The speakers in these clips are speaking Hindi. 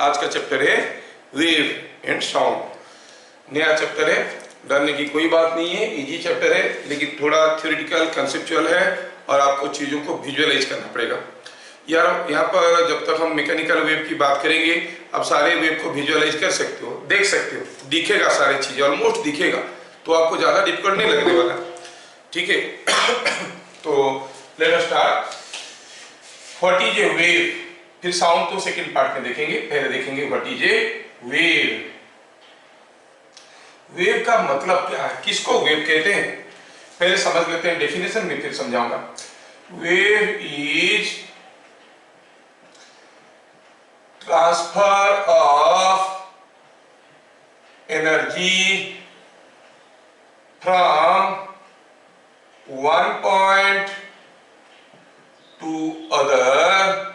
आज का चैप्टर है वेव एंड साउंड। नया चैप्टर है, डरने की कोई बात नहीं है, इजी चैप्टर है, लेकिन थोड़ा थ्योरेटिकल कंसेप्चुअल है और आपको चीज़ों को विजुअलाइज करना पड़ेगा। यार यहाँ पर जब तक हम मैकेनिकल वेव की बात करेंगे, अब सारे वेव को विजुअलाइज कर सकते हो, देख सकते हो, दिखेगा, सारी चीज़ें ऑलमोस्ट दिखेगा, तो आपको ज़्यादा डिफिकल्ट नहीं लगने वाला। ठीक है तो let us start. What is a wave, फिर साउंड तो सेकंड पार्ट में देखेंगे, पहले देखेंगे what is a wave. Wave का मतलब क्या है, किसको वेव कहते हैं, पहले समझ लेते हैं डेफिनेशन में, फिर समझाऊंगा। Wave is transfer of energy from one point to other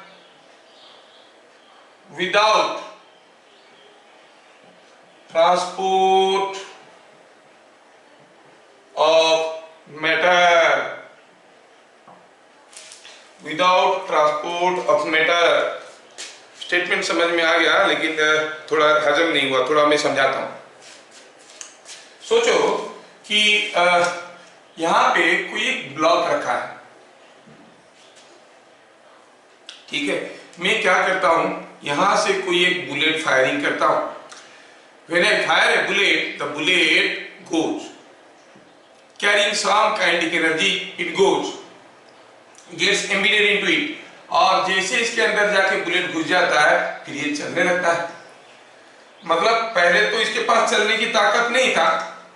without transport of matter, without transport of matter। Statement समझ में आ गया, लेकिन थोड़ा हजम नहीं हुआ, थोड़ा मैं समझाता हूं। सोचो कि यहां पे कोई एक ब्लॉक रखा है, ठीक है, मैं क्या करता हूं, यहां से कोई एक बुलेट फायरिंग करता हूं। When I fire a bullet, the bullet goes carrying some kinetic energy, it goes gets embedded into it, और जैसे इसके अंदर जाके बुलेट घुस जाता है, फिर ये चलने लगता है। मतलब पहले तो इसके पास चलने की ताकत नहीं था,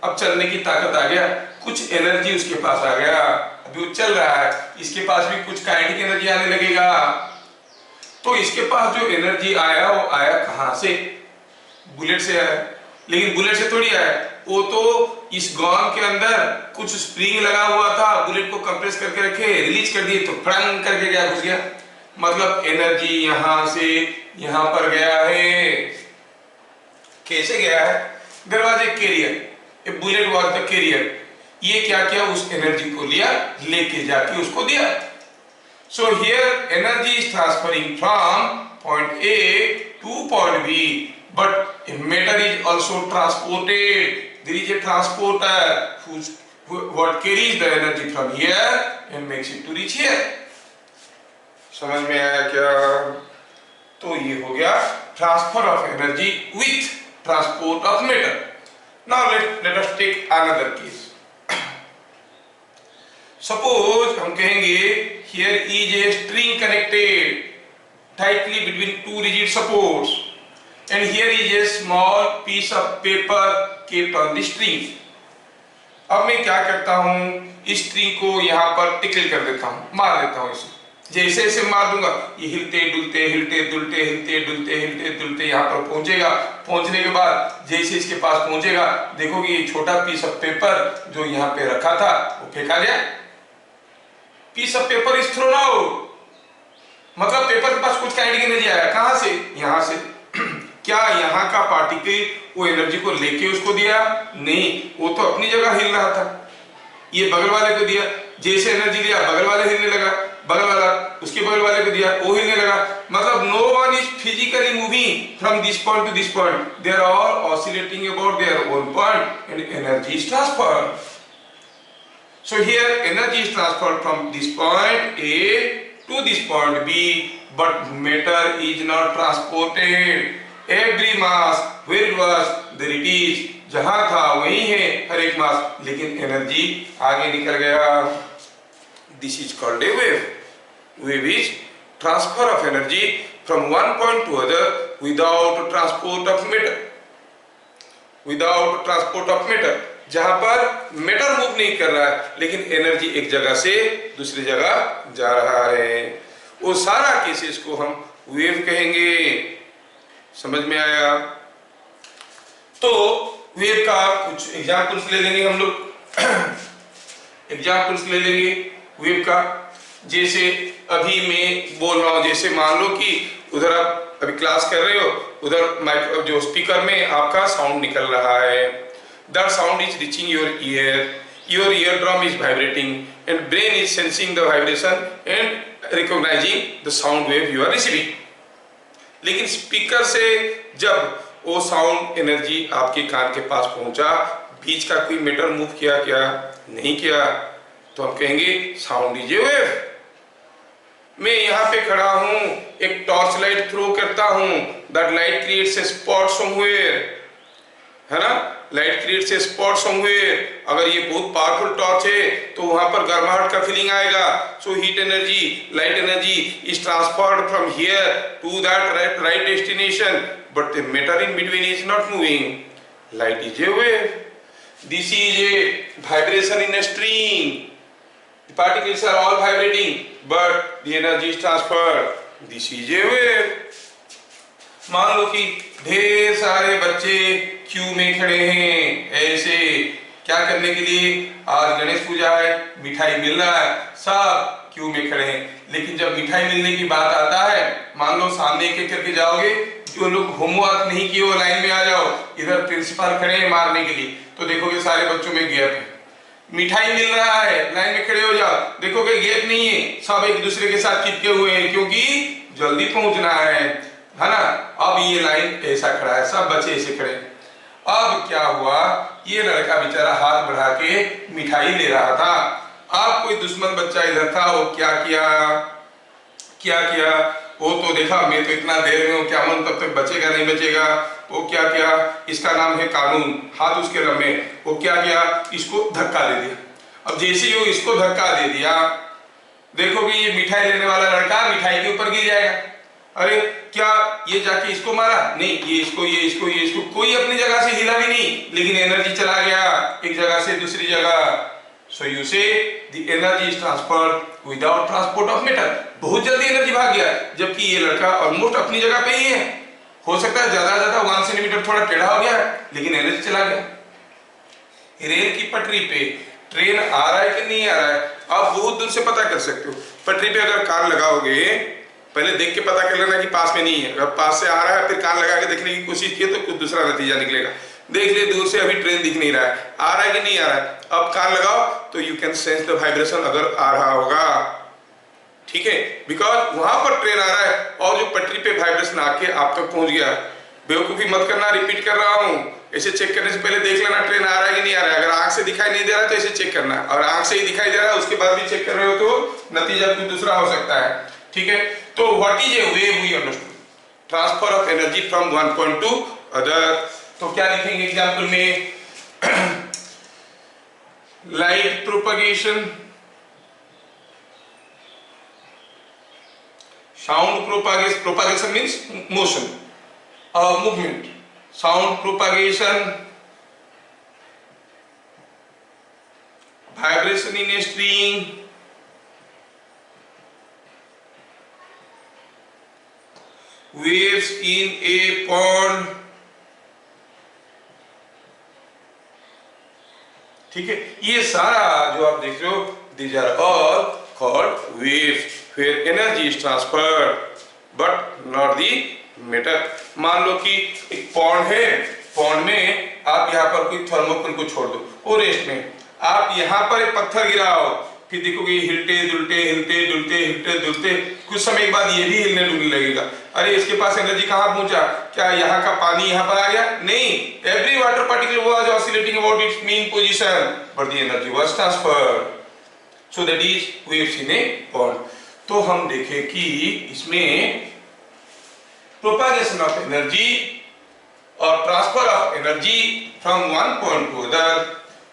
अब चलने की ताकत आ गया, कुछ एनर्जी उसके पास आ गया, अभी वो चल रहा है, इसके पास भी कुछ काइनेटिक एनर्जी आने लगेगा। तो इसके पास जो एनर्जी आया, वो आया कहां से, बुलेट से आया, लेकिन बुलेट से थोड़ी आया, वो तो इस गन के अंदर कुछ स्प्रिंग लगा हुआ था, बुलेट को कंप्रेस करके रखे, रिलीज कर दिए तो फड़ंग करके गया, घुस गया। मतलब एनर्जी यहां से यहां पर गया है। कैसे गया है, there was a carrier, a bullet was the carrier. ये क्या किया, उस एनर्जी को लिया, लेके जाके उसको दिया। So here energy is transferring from point A to point B, but matter is also transported. There is a transporter what carries the energy from here and makes it to reach here. समझ में आया क्या? तो ये हो गया transfer of energy with transport of matter. Now let us take another case. Suppose हम कहेंगे here is a string connected tightly between two rigid supports, and here is a small piece of paper kept on the string. अब मैं क्या करता हूँ, इस स्ट्रिंग को यहाँ पर टिकल कर देता हूँ, मार देता हूँ इसे। जैसे इसे मार दूंगा, ये हिलते डुलते हिलते डुलते हिलते डुलते हिलते डुलते यहाँ पर पहुंचेगा। पहुंचने के बाद जैसे इसके पास पहुंचेगा, देखोगे ये छोटा पीस ऑफ पेपर जो यहाँ पे रखा था वो फेंका गया। Piece of paper is thrown out, मतलब पेपर के पास कुछ काइनेटिक एनर्जी आया, कहां से, यहां से। क्या यहाँ का पार्टिकल वो एनर्जी को लेके उसको दिया, नहीं, वो तो अपनी जगह हिल रहा था, ये बगल वाले को दिया, जैसे एनर्जी दिया बगल वाले हिलने लगा, बगल वाला उसके बगल वाले को दिया, वो हिलने लगा। मतलब no one is physically moving from this point to this point, they are all oscillating about their own point and energy is transferred. So here energy is transferred from this point A to this point B, but matter is not transported. Every mass where it was, there it is. जहां था वही है हर एक मास, लेकिन एनर्जी आगे निकल गया। This is called a wave. Wave is transfer of energy from one point to other without transport of matter. Without transport of matter, जहां पर मैटर मूव नहीं कर रहा है, लेकिन एनर्जी एक जगह से दूसरी जगह जा रहा है, वो सारा केसेस को हम वेव कहेंगे। समझ में आया? तो वेव का कुछ एग्जांपल्स ले लेंगे हम लोग। एग्जांपल्स ले लेंगे वेव का, जैसे अभी मैं बोल रहा हूं, जैसे मान लो कि उधर आप अभी क्लास कर रहे हो, उधर माइक्रो जो स्पीकर में आपका साउंड निकल रहा है, the sound is reaching your ear, your eardrum is vibrating and brain is sensing the vibration and recognizing the sound wave you are receiving. लेकिन स्पीकर से जब वो साउंड एनर्जी आपके कान के पास पहुंचा, बीच का कोई मैटर मूव किया क्या? नहीं किया, तो हम कहेंगे साउंड इज ए वेव। मैं यहाँ पे खड़ा हूं, एक टॉर्च लाइट थ्रो करता हूं, that light creates a spot somewhere, है ना, light creates a spot somewhere. अगर ये बहुत पावरफुल टॉर्च है तो वहां पर गर्माहट का फीलिंग आएगा। So heat energy, light energy is transferred from here to that right destination, but the matter in between is not moving. Light is a wave. This is a vibration in a string, the particles are all vibrating but the energy is transferred. This is a wave. मान लो कि ढेर सारे बच्चे क्यू में खड़े हैं, ऐसे क्या करने के लिए? आज गणेश पूजा है, मिठाई मिल रहा है, सब क्यू में खड़े हैं। लेकिन जब मिठाई मिलने की बात आता है, मान लो सामने एक एक करके जाओगे, जो लोग होमवर्क नहीं किए वो लाइन में आ जाओ, इधर प्रिंसिपल खड़े हैं मारने के लिए, तो देखोगे सारे बच्चों में गैप है। मिठाई मिल रहा है, लाइन में खड़े हो जाओ, देखोगे गैप नहीं है, सब एक दूसरे के साथ चिपके हुए हैं, क्योंकि जल्दी पहुंचना है ना। अब ये लाइन ऐसा खड़ा है, सब बच्चे ऐसे खड़े। अब क्या हुआ, ये लड़का बेचारा हाथ बढ़ा के मिठाई ले रहा था। अब कोई दुश्मन बच्चा इधर था, वो क्या किया, वो तो देखा मैं तो इतना देर में हूँ, क्या मन तब तक बचेगा नहीं बचेगा। वो क्या किया, इसका नाम है कानून, हाथ उसके लम्बे। वो क्या किया, इसको धक्का दे दिया। अब जैसे ही वो इसको धक्का दे दिया, देखोगे ये मिठाई लेने वाला लड़का मिठाई के ऊपर गिर जाएगा। अरे क्या ये जाके इसको मारा? नहीं, ये इसको, कोई अपनी जगह से हिला भी नहीं, लेकिन एनर्जी चला गया एक जगह से दूसरी जगह। So you say the energy is transferred without transport of matter. बहुत जल्दी एनर्जी भाग गया, जबकि ये लड़का ऑलमोस्ट अपनी जगह पे ही है। हो सकता है ज्यादा 1 सेंटीमीटर थोड़ा टेढ़ा हो गया, लेकिन एनर्जी चला गया। रेल की पटरी पे ट्रेन आ रहा है कि नहीं आ रहा है, आप बहुत दूर से पता कर सकते हो। पटरी पे अगर कान लगाओगे, पहले देख के पता कर लेना कि पास में नहीं है। अगर पास से आ रहा है, फिर कान लगा के देखने की कोशिश किए तो कुछ दूसरा नतीजा निकलेगा। देख लिए दूर से, अभी ट्रेन दिख नहीं रहा है, आ रहा है कि नहीं आ रहा है। अब कान लगाओ तो you can sense the vibration, अगर आ रहा होगा, ठीक है, बिकॉज वहां पर ट्रेन आ रहा है और जो पटरी पे वाइब्रेशन आके आप तक पहुंच गया। बेवकूफी मत करना, रिपीट कर रहा हूं। ऐसे चेक करने से पहले देख लेना ट्रेन आ रहा है कि नहीं आ रहा है। अगर आंख से दिखाई नहीं दे रहा है तो ऐसे चेक करना, और आंख से ही दिखाई दे रहा है उसके बाद भी चेक कर रहे हो तो नतीजा कुछ दूसरा हो सकता है, ठीक है। तो what is a wave? We understood, transfer of energy from one point to other. तो क्या लिखेंगे एग्जाम्पल में? Light propagation, sound propagation means motion और movement, sound propagation, vibration in a string, waves in a pond, ठीक है। ये सारा जो आप देख रहे हो, these are all called waves where energy is transferred but not the matter। मान लो कि एक पॉन्ड है, पॉन्ड में आप यहाँ पर कोई थर्मोकोल को छोड़ दो, वो रेस्ट में आप यहाँ पर एक पत्थर गिराओ, फिर देखोगे हिलते डुलते कुछ समय के बाद ये भी हिलने डुलने लगेगा। अरे इसके पास एनर्जी कहाँ पहुंचा? क्या यहाँ का पानी यहाँ पर आ गया? नहीं, every water particle was oscillating about it's mean position but the energy was transferred, so that is waves in a pond. तो हम देखें कि इसमें प्रोपगेशन ऑफ एनर्जी और transfer of energy from one point to other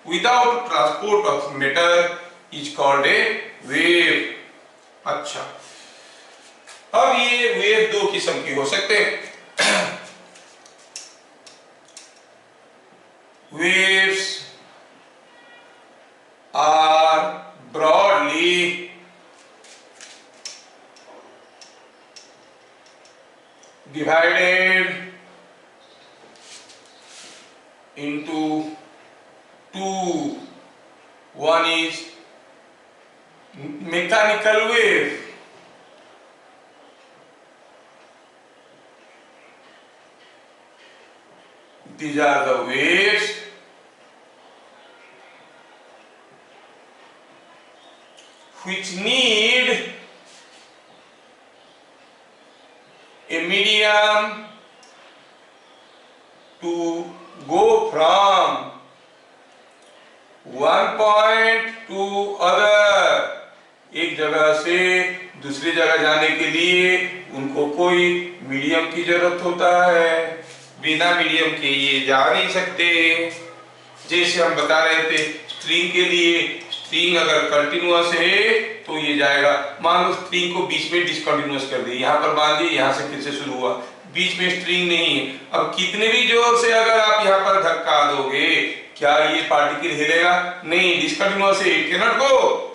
without transport of matter is called a wave. अच्छा, अब ये वेव दो किस्म की हो सकते हैं। Waves are broadly divided into two. One is mechanical wave, these are the waves which need a medium medium to go from one point to other, एक जगह से दूसरी जगह जाने के लिए उनको कोई मीडियम की जरूरत होता है। बिना मीडियम के ये जा नहीं सकते। जैसे हम बता रहे थे स्ट्रिंग के लिए, स्ट्रिंग अगर कंटिन्यूअस है तो ये जाएगा। मान लो स्ट्रिंग को बीच में डिसकंटिन्यूअस कर दी, यहाँ पर बांध दिए, यहाँ से फिर से शुरू हुआ, बीच में स्ट्रिंग नहीं है। अब कितने भी जोर से अगर आप यहाँ पर धक्का दोगे, क्या ये पार्टिकल हिलेगा? नहीं, डिसकंटिन्यूअस है, it can not go.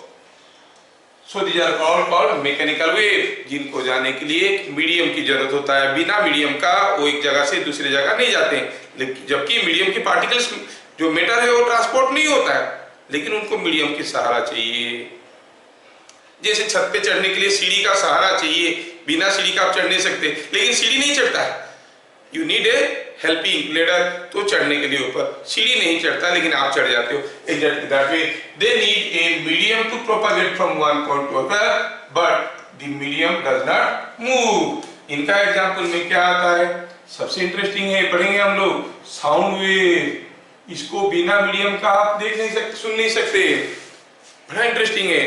So these are called mechanical wave, जिनको जाने के लिए मीडियम की जरूरत होता है। बिना मीडियम का वो एक जगह से दूसरी जगह नहीं जाते हैं। जबकि मीडियम के पार्टिकल्स जो मैटर है वो ट्रांसपोर्ट नहीं होता है, लेकिन उनको मीडियम की सहारा चाहिए। जैसे छत पे चढ़ने के लिए सीढ़ी का सहारा चाहिए, बिना सीढ़ी का आप चढ़ नहीं सकते, लेकिन सीढ़ी नहीं चढ़ता है, you need a helping ladder, तो चढ़ने के लिए ऊपर सीढ़ी नहीं चढ़ता, लेकिन आप चढ़ जाते हो। Exactly that way they need a medium to propagate from one point to other, but the medium does not move. इनका एग्जांपल में क्या आता है? सबसे इंटरेस्टिंग है, पढ़ेंगे हम लोग, साउंड वेव। इसको बिना मीडियम का आप देख नहीं सकते, सुन नहीं सकते, बड़ा इंटरेस्टिंग है।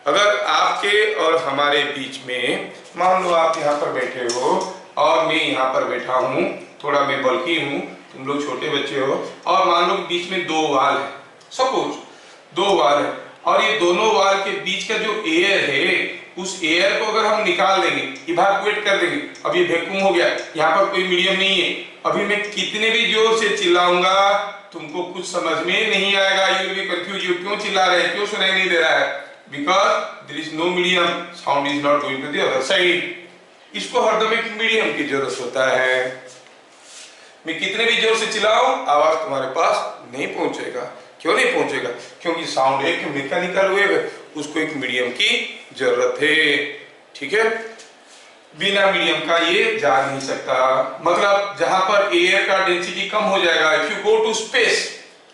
अगर आपके और हमारे बीच में, मान लो आप यहाँ पर बैठे हो और मैं यहाँ पर बैठा हूँ, थोड़ा मैं बल्कि हूँ, तुम लोग छोटे बच्चे हो, और मान लो बीच में दो वाल है, सपोज दो वाल है, और ये दोनों वाल के बीच का जो एयर है, उस एयर को अगर हम निकाल देंगे, इवैक्यूएट कर देंगे, अब ये वैक्यूम हो गया, यहाँ पर कोई मीडियम नहीं है। अभी मैं कितने भी जोर से चिल्लाऊंगा, तुमको कुछ समझ में नहीं आएगा, you will be confuse, you क्यों चिल्ला रहे हैं, क्यों सुनाई नहीं दे रहा है? Because there is no medium, sound is not going to the other side. इसको हरदम एक मीडियम की जरूरत होता है। मैं कितने भी जोर से चिल्लाऊं, आवाज तुम्हारे पास नहीं पहुंचेगा। क्यों नहीं पहुंचेगा? क्योंकि साउंड एक मैकेनिकल वेव है, उसको एक मीडियम की जरूरत है। ठीक है, बिना मीडियम का ये जा नहीं सकता। मतलब जहां पर एयर का डेंसिटी कम हो जाएगा, if you go to space,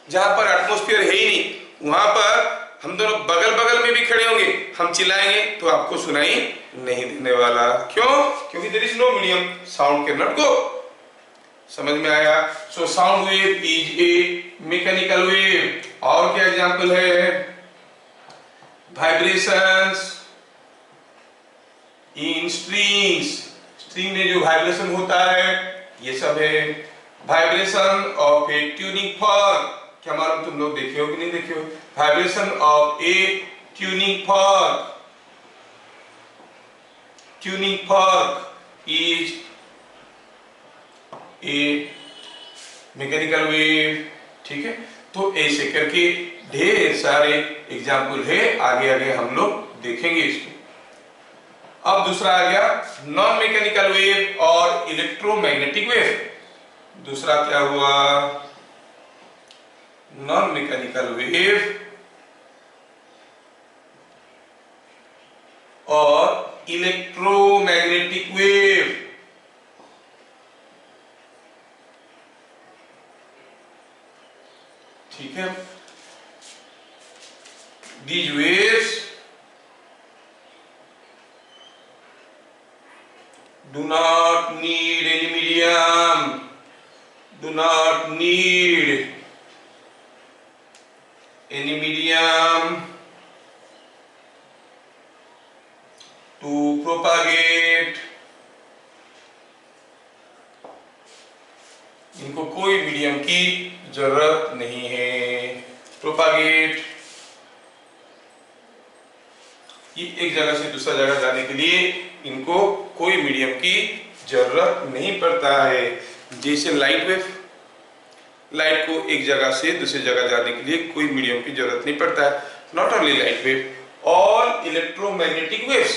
जहां पर एटमॉस्फेयर है ही नहीं, वहां पर हम दोनों बगल बगल में भी खड़े होंगे, हम चिल्लाएंगे तो आपको सुनाई नहीं देने वाला। क्यों? क्योंकि there is no medium, sound can not go. समझ में आया? So sound wave is a mechanical wave. और क्या एग्जांपल है? वाइब्रेशंस इन स्ट्रिंग्स, स्ट्रिंग में जो वाइब्रेशन होता है, ये सब है। Vibration of A tuning fork, क्या मालूम तुम लोग देखे हो कि नहीं देखे हो? Vibration of A tuning fork, tuning fork is a mechanical wave. ठीक है, तो ऐसे करके ढेर सारे एग्जाम्पल है, आगे आगे हम लोग देखेंगे इसको। अब दूसरा आ गया नॉन मैकेनिकल वेव और इलेक्ट्रोमैग्नेटिक वेव। दूसरा क्या हुआ? नॉन मैकेनिकल वेव और इलेक्ट्रोमैग्नेटिक वेव। ठीक है, these waves do not need any medium, do not need any medium to propagate। इनको कोई मीडियम की जरूरत नहीं है। प्रोपागेट, ये एक जगह से दूसरा जगह जाने के लिए इनको कोई मीडियम की जरूरत नहीं पड़ता है। जैसे लाइट वेव, लाइट को एक जगह से दूसरी जगह जाने के लिए कोई मीडियम की जरूरत नहीं पड़ता है। Not only light wave, all electromagnetic waves.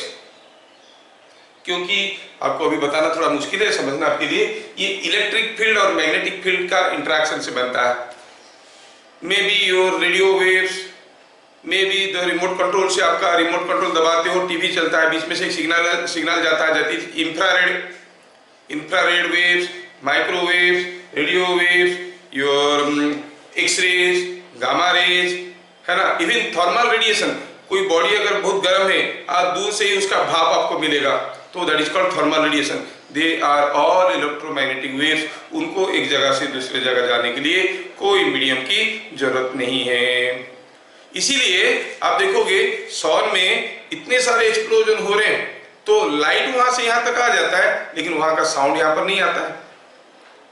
क्योंकि आपको अभी बताना थोड़ा मुश्किल है समझना आपके लिए, ये इलेक्ट्रिक फील्ड और मैग्नेटिक फील्ड का इंटरेक्शन से बनता है। May be your radio waves, may be the remote control से आपका रिमोट कंट्रोल दबाते हो, टीवी चलता है, बीच में से एक सिग्नल जाता है, जाती infrared waves, microwaves, radio waves, your X rays, gamma rays, है ना, इवन थर्मल रेडिएशन। कोई बॉडी अगर बहुत गर्म है, आप दूर से ही उसका भाप आपको मिलेगा, तो that is called thermal radiation. They are all electromagnetic waves. उनको एक जगह से दूसरे जगह जाने के लिए कोई मीडियम की जरूरत नहीं है। इसीलिए आप देखोगे सन में इतने सारे एक्सप्लोजन हो रहे हैं तो लाइट वहां से यहां तक आ जाता है, लेकिन वहां का साउंड यहां पर नहीं आता है।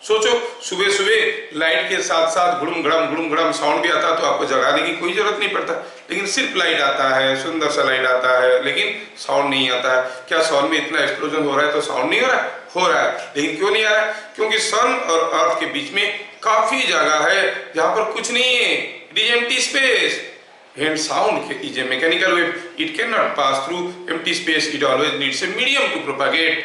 सोचो सुबह सुबह लाइट के साथ साथ गुड़म गड़म साउंड भी आता तो आपको जगाने की कोई जरूरत नहीं पड़ता, लेकिन सिर्फ लाइट आता है, सुंदर सा लाइट आता है, लेकिन साउंड नहीं आता है। क्या सन में इतना एक्सप्लोजन हो रहा है तो साउंड नहीं हो रहा है? हो रहा है, लेकिन क्यों नहीं आ रहा है? क्योंकि सन और अर्थ के बीच में काफी जगह है जहां पर कुछ नहीं है, it is empty space. And sound is a mechanical wave. It cannot pass through empty space. It always needs a medium to propagate,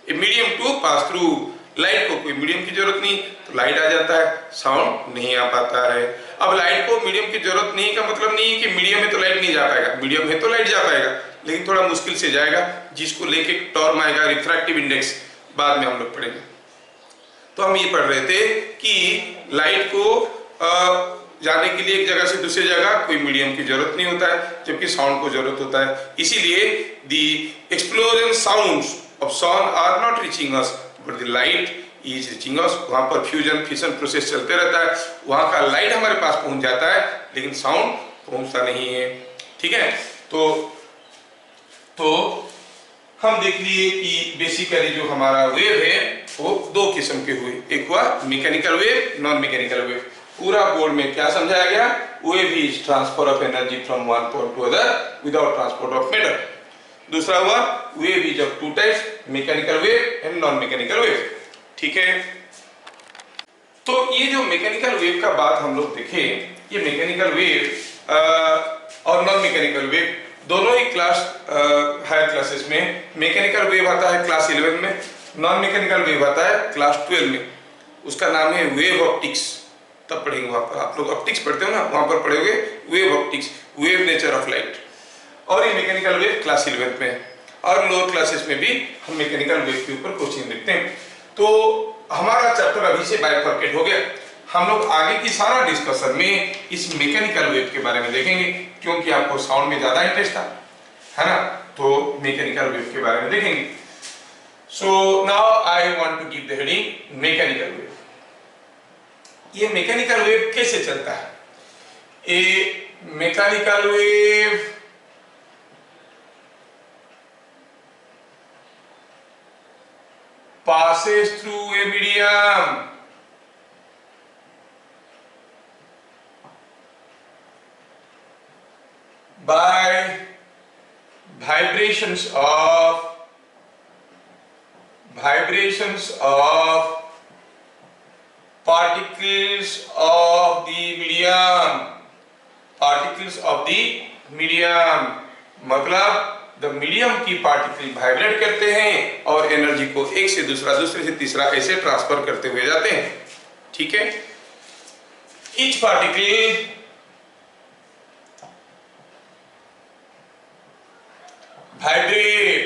a medium to pass through. Light को कोई मीडियम की जरूरत नहीं, तो लाइट आ जाता है, साउंड नहीं आ पाता है। अब लाइट को मीडियम की जरूरत नहीं का मतलब नहीं है कि मीडियम है तो लाइट नहीं जा पाएगा, मीडियम है तो लाइट जा पाएगा, लेकिन थोड़ा मुश्किल से जाएगा, जिसको लेके टर्म आएगा रिफ्रैक्टिव इंडेक्स, बाद में हम लोग पढ़ेंगे। तो हम ये पढ़ रहे थे कि लाइट को जाने के लिए एक जगह से दूसरी जगह कोई मीडियम की जरूरत नहीं होता है, जबकि साउंड को जरूरत होता है। इसीलिए the explosion sounds of sun are not reaching us but the light is reaching us. वहां पर फ्यूजन फिशन प्रोसेस चलते रहता है, वहां का लाइट हमारे पास पहुंच जाता है, लेकिन साउंड पहुंचता नहीं है। ठीक है, तो हम देख लिए कि बेसिकली जो हमारा वेव है वो दो किस्म के हुए, एक हुआ mechanical wave, non mechanical wave. पूरा बोर्ड में क्या समझाया गया? Wave is transfer of energy from one point to other without transport of matter. दूसरा हुआ wave is of two types, mechanical wave and non mechanical wave. ठीक है, तो ये जो मैकेनिकल वेव का बात हम लोग देखें, ये मैकेनिकल वेव और नॉन मैकेनिकल वेव दोनों ही क्लास हायर क्लासेस में। मैकेनिकल वेव आता है क्लास 11 में, नॉन मैकेनिकल वेव आता है क्लास 12 में। उसका नाम है वेव ऑप्टिक्स, तब पढ़ेंगे वहां पर। आप लोग ऑप्टिक्स पढ़ते हो ना, वहां पर पढ़ोगे wave optics, wave nature of light. और ये मैकेनिकल वेव क्लास 11 में है, और लोअर क्लासेस में भी हम मैकेनिकल वेव के ऊपर कोचिंग देखते हैं। तो हमारा चैप्टर अभी से बाइफरकेट हो गया। हम लोग आगे की सारा डिस्कशन में इस मैकेनिकल वेव के बारे में देखेंगे, क्योंकि आपको साउंड में ज्यादा इंटरेस्ट था, है ना, तो मैकेनिकल वेव के बारे में देखेंगे। So now I want to give the heading mechanical wave. ये मैकेनिकल वेव कैसे चलता है? A mechanical wave passes through a medium by vibrations of particles of the medium, मतलब द मीडियम की पार्टिकल वाइब्रेट करते हैं और एनर्जी को एक से दूसरा, दूसरे से तीसरा ऐसे ट्रांसफर करते हुए जाते हैं। ठीक है, each particle vibrate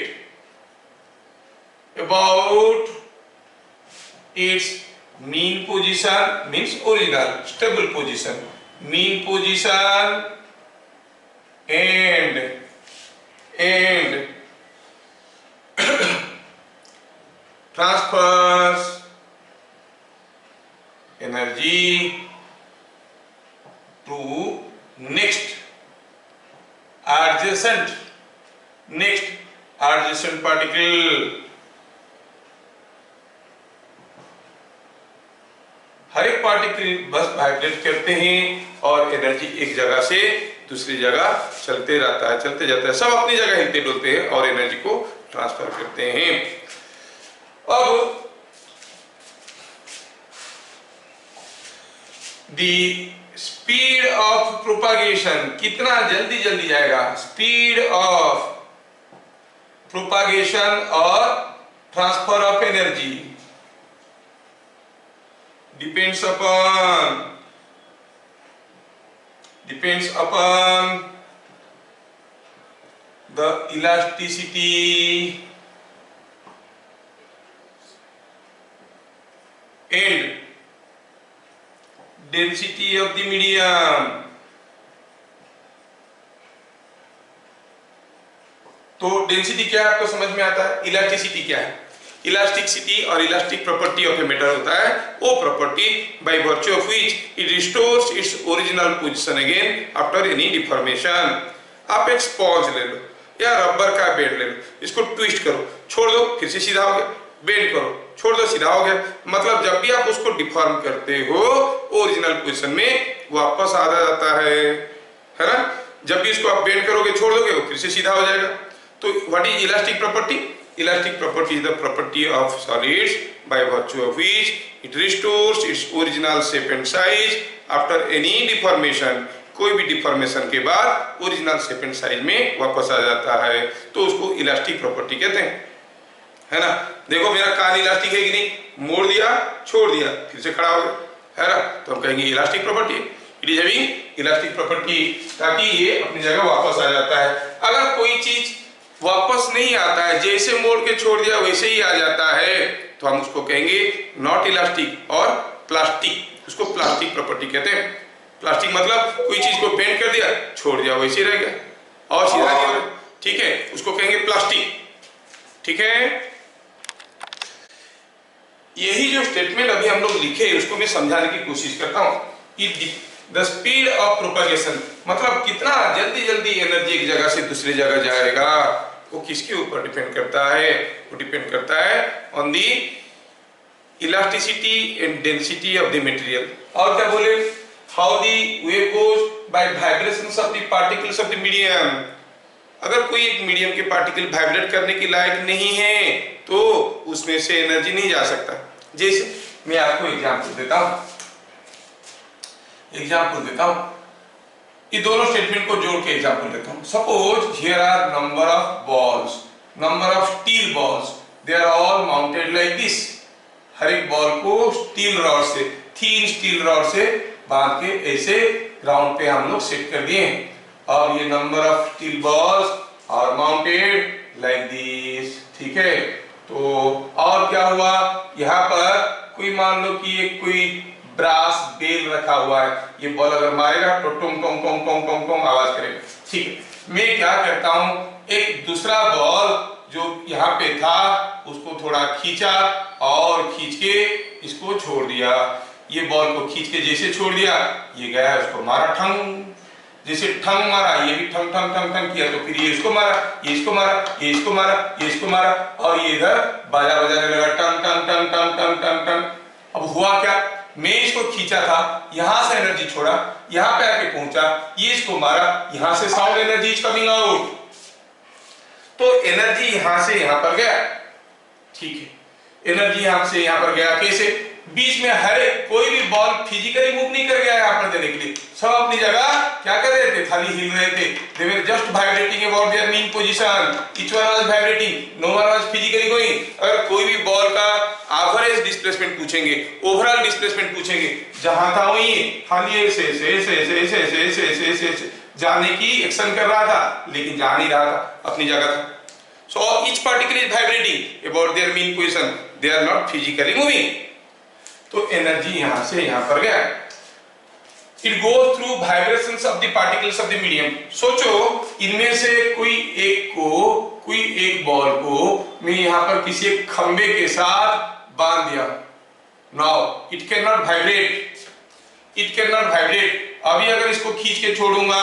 about it's mean position, means original stable position, mean position and transfers energy to next adjacent particle। हर एक पार्टिकल बस वाइब्रेट करते हैं और एनर्जी एक जगह से दूसरी जगह चलते रहता है, चलते जाता है, सब अपनी जगह हिलते डुलते हैं और एनर्जी को ट्रांसफर करते हैं। अब द स्पीड ऑफ प्रोपागेशन, कितना जल्दी जल्दी जाएगा, स्पीड ऑफ प्रोपागेशन और transfer of energy depends upon the elasticity and density of the medium। तो डेंसिटी क्या है आपको समझ में आता है, इलास्टिसिटी क्या है, इलास्टिसिटी और elastic property of a metal होता है वो property by virtue of which it restores its original position again after any deformation. आप एक स्पॉन्ज ले लो या रबर का बेंड ले लो, इसको ट्विस्ट करो, छोड़ दो, फिर से सीधा हो गया, बेंड करो, छोड़ दो, सीधा हो गया। मतलब जब भी आप उसको डिफॉर्म करते हो ओरिजिनल पोजीशन में वापस आ जाता है ना। जब भी इसको आप बेंड करोगे, छोड़ दोगे, वो फिर से सीधा हो जाएगा। तो what is elastic property? Elastic property is the property of solids by virtue of which it restores it's original shape and size after any deformation. कोई भी डिफॉर्मेशन के बाद ओरिजिनल शेप एंड साइज में वापस आ जाता है, तो उसको इलास्टिक प्रॉपर्टी कहते हैं, है ना। देखो मेरा कान इलास्टिक है कि नहीं, मोड़ दिया, छोड़ दिया, फिर से खड़ा हो गया, है ना, तो हम कहेंगे elastic property, it is having elastic property, ताकि ये अपनी जगह वापस आ जाता है। अगर कोई चीज वापस नहीं आता है, जैसे मोड़ के छोड़ दिया वैसे ही आ जाता है, तो हम उसको कहेंगे नॉट इलास्टिक और प्लास्टिक। उसको प्लास्टिक प्रॉपर्टी कहते हैं। प्लास्टिक मतलब कोई चीज को बेंड कर दिया, छोड़ दिया वैसे ही रह गया और सीधा नहीं रहा, ठीक है, उसको कहेंगे प्लास्टिक, ठीक है। यही जो स्टेटमेंट अभी हम लोग लिखे उसको मैं समझाने की कोशिश करता हूं। द स्पीड ऑफ प्रोपगेशन मतलब कितना जल्दी जल्दी एनर्जी एक जगह से दूसरी जगह जाएगा, वो किसके ऊपर डिपेंड करता है? वो डिपेंड करता है on the elasticity and density of the material. और क्या बोले? How the wave goes by vibrations of the particles of the medium. अगर कोई एक मीडियम के पार्टिकल वाइब्रेट करने के लायक नहीं है तो उसमें से एनर्जी नहीं जा सकता। जैसे मैं आपको एग्जांपल देता हूं, ये दोनों स्टेटमेंट को जोड़ के एग्जांपल देता हूं। Suppose here are number of balls, number of steel balls, they are all mounted like this. हर एक बॉल को स्टील रॉड से, थीन स्टील रॉड से बांध के ऐसे ग्राउंड पे हम लोग सेट कर दिए, और ये number of steel balls are mounted like this, ठीक है। तो और क्या हुआ, यहाँ पर कोई मान लो कि एक कोई ब्रास बेल रखा हुआ है, ये बॉल अगर मारेगा तो टोंग टोंग टोंग टोंग टोंग टोंग आवाज करेगा, ठीक है। मैं क्या करता हूँ, एक दूसरा बॉल जो यहाँ पे था उसको थोड़ा खींचा और खींच के इसको छोड़ दिया। ये बॉल को खींच के जैसे छोड़ दिया, ये गया, उसको मारा ठंग, जैसे ठंग मारा, ये भी ठंग ठंग ठंग ठंग किया, तो फिर ये इसको मारा, ये इसको मारा, ये इसको मारा, ये इसको मारा, और ये इधर बाजा बजाने लगा, टंग टंग टंग टंग टंग टंग टंग। अब हुआ क्या, मैं इसको खींचा था, यहां से एनर्जी छोड़ा, यहां पे आके पहुंचा, ये इसको मारा, यहां से sound energy is coming out, तो एनर्जी यहां से यहां पर गया, ठीक है। एनर्जी यहां से यहां पर गया कैसे? बीच में हर एक कोई भी बॉल फिजिकली मूव नहीं कर गया यहाँ पर देने के लिए, सब अपनी जगह क्या कर रहे थे, खाली हिल रहे थे। They were just vibrating about their mean position. Each one was vibrating. No one was physically going. अगर कोई भी बॉल का एवरेज डिस्प्लेसमेंट पूछेंगे, ओवरऑल डिस्प्लेसमेंट पूछेंगे, जहां था वहीं खाली ऐसे ऐसे ऐसे ऐसे ऐसे ऐसे ऐसे ऐसे ऐसे ऐसे जाने की एक्शन कर रहा था, लेकिन जा नहीं रहा था, अपनी जगह था। So each particle is vibrating about their mean position. They are not physically moving. तो एनर्जी यहां से यहां पर गया। It goes through vibrations of the particles of the medium. सोचो इनमें से कोई एक बॉल को मैं यहां पर किसी एक खंबे के साथ बांध दिया। Now it can not vibrate, it can not vibrate. अभी अगर इसको खींच के छोड़ूंगा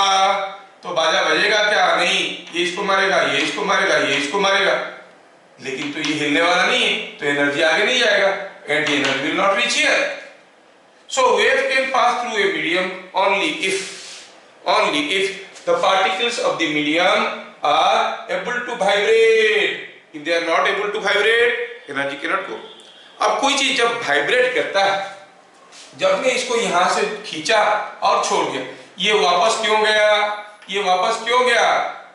तो बाजा बजेगा क्या? नहीं, ये इसको मारेगा, ये इसको मारेगा, ये इसको मारेगा, लेकिन तो ये हिलने वाला नहीं है, तो एनर्जी आगे नहीं जाएगा, and the energy will not reach here. So wave can pass through a medium only if the particles of the medium are able to vibrate. If they are not able to vibrate, energy cannot go. अब कोई चीज जब वाइब्रेट करता है, जब मैं इसको यहां से खींचा और छोड़ दिया, ये वापस क्यों गया? ये वापस क्यों गया?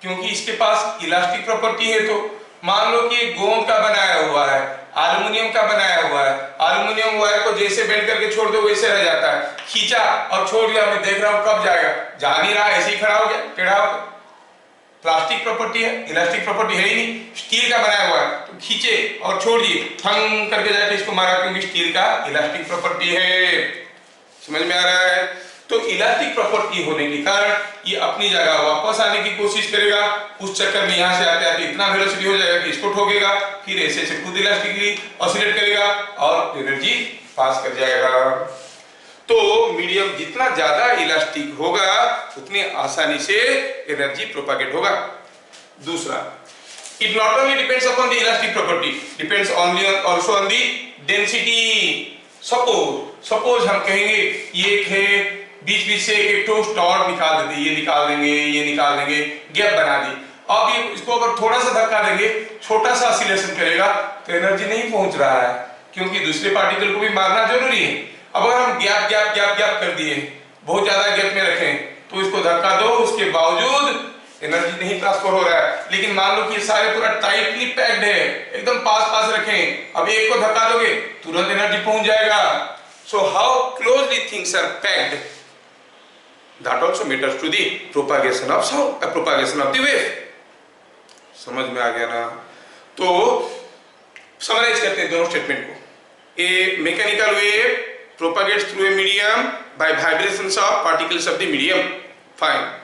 क्योंकि इसके पास इलास्टिक प्रॉपर्टी है। तो मान लो कि गोंद का बनाया हुआ है, एल्युमिनियम का बनाया हुआ है, एल्युमिनियम वायर को जैसे बेंड करके छोड़ दो वैसे रह जाता है, खींचा और छोड़ दिया, मैं देख रहा हूं कब जाएगा, जा नहीं रहा, ऐसे ही खड़ा हो गया, टेढ़ा हो गया। प्लास्टिक प्रॉपर्टी है, इलास्टिक प्रॉपर्टी है ही नहीं, स्टील का बनाया हुआ है, तो खींचे और छोड़ दिए, ठंग करके जाके इसको मारा, क्योंकि स्टील का इलास्टिक प्रॉपर्टी है। समझ में आ रहा है? तो इलास्टिक प्रॉपर्टी होने के कारण ये अपनी जगह वापस आने की कोशिश करेगा, उस चक्कर में यहाँ से आते आते इतना वेलोसिटी हो जाएगा कि इसको ठोकेगा, फिर ऐसे से खुद इलास्टिकली ऑसिलेट करेगा और एनर्जी पास कर जाएगा। तो मीडियम जितना ज्यादा इलास्टिक होगा उतनी आसानी से एनर्जी प्रोपागेट होगा। दूसरा, it not only depends upon the elastic property, depends also on the density. Suppose हम कहेंगे ये एक है, बीच बीच से एक ठोस टॉर्क निकाल देते, ये निकाल देंगे, ये निकाल देंगे, गैप बना दी। अब ये इसको अगर थोड़ा सा धक्का देंगे, छोटा सा ऑसिलेशन करेगा तो एनर्जी नहीं पहुंच रहा है, क्योंकि दूसरे पार्टिकल को भी मारना जरूरी है। अब अगर हम गैप गैप गैप गैप कर दिए, बहुत ज्यादा गैप में रखें, तो इसको धक्का दो, उसके बावजूद एनर्जी नहीं ट्रांसफर हो रहा है। लेकिन मान लो कि ये सारे पूरा टाइटली पैक्ड है, एकदम पास पास रखें, अब एक को धक्का दोगे तुरंत एनर्जी पहुंच जाएगा। So how closely things are packed, that also matters to the propagation of sound, propagation of the wave. समझ में आ गया ना? तो समराइज करते हैं दोनों स्टेटमेंट को। A mechanical wave propagates through a medium by vibrations of particles of the medium, fine.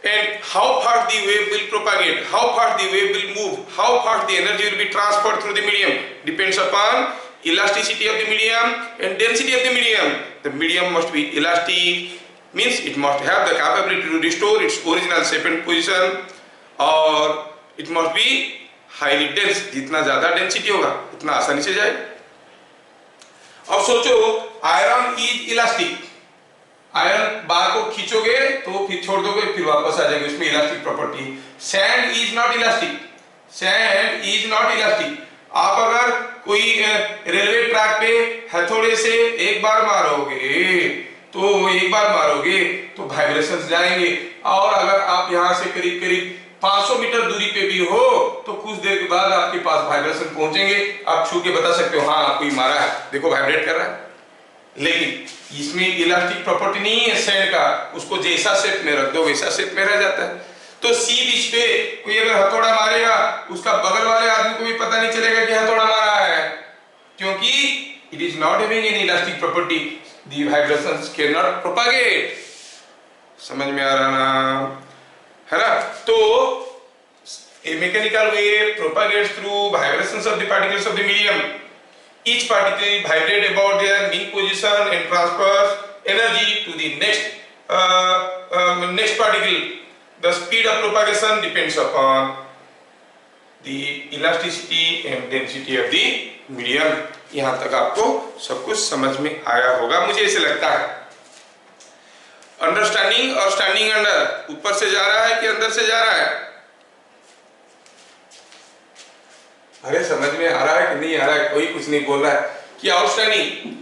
And how fast the wave will propagate, how fast the wave will move, how fast the energy will be transferred through the medium depends upon elasticity of the medium and density of the medium. The medium must be elastic, means it must have the capability to restore its original shape and position, और it must be highly dense. जितना ज्यादा डेंसिटी होगा उतना आसानी से जाए। अब सोचो, iron is elastic, iron bar को खींचोगे तो फिर छोड़ दोगे, फिर वापस आ जाएगा, इसमें elastic property. Sand is not elastic, sand is not elastic. आप अगर कोई रेलवे ट्रैक पे हथौड़े से एक बार मारोगे तो वाइब्रेशंस जाएंगे, और अगर आप यहाँ से करीब करीब 500 मीटर दूरी पे भी हो तो कुछ देर के बाद आपके पास वाइब्रेशन पहुंचेंगे, आप छू के बता सकते हो हाँ कोई मारा है, देखो वाइब्रेट कर रहा है। लेकिन इसमें इलास्टिक प्रॉपर्टी नहीं है सैंड का, उसको जैसा शेप में रख दो वैसा शेप में रह जाता है। तो सी बीच पे कोई अगर हथौड़ा मारेगा, उसका बगल वाले आदमी को भी पता नहीं चलेगा कि हथौड़ा मारा है, क्योंकि it is not having any elastic property, the vibrations can not propagate. समझ में आ रहा ना, है ना? तो a mechanical wave propagates through vibrations of the particles of the medium. Each particle vibrate about their mean position and transfers energy to the next particle. The speed of propagation depends upon the elasticity and density of the medium. यहाँ तक आपको सब कुछ समझ में आया होगा, मुझे ऐसे लगता है। अंडरस्टैंडिंग और स्टैंडिंग अंडर, ऊपर से जा रहा है कि अंदर से जा रहा है? अरे समझ में आ रहा है कि नहीं आ रहा है? कोई कुछ नहीं बोल रहा है कि आउटस्टैंडिंग,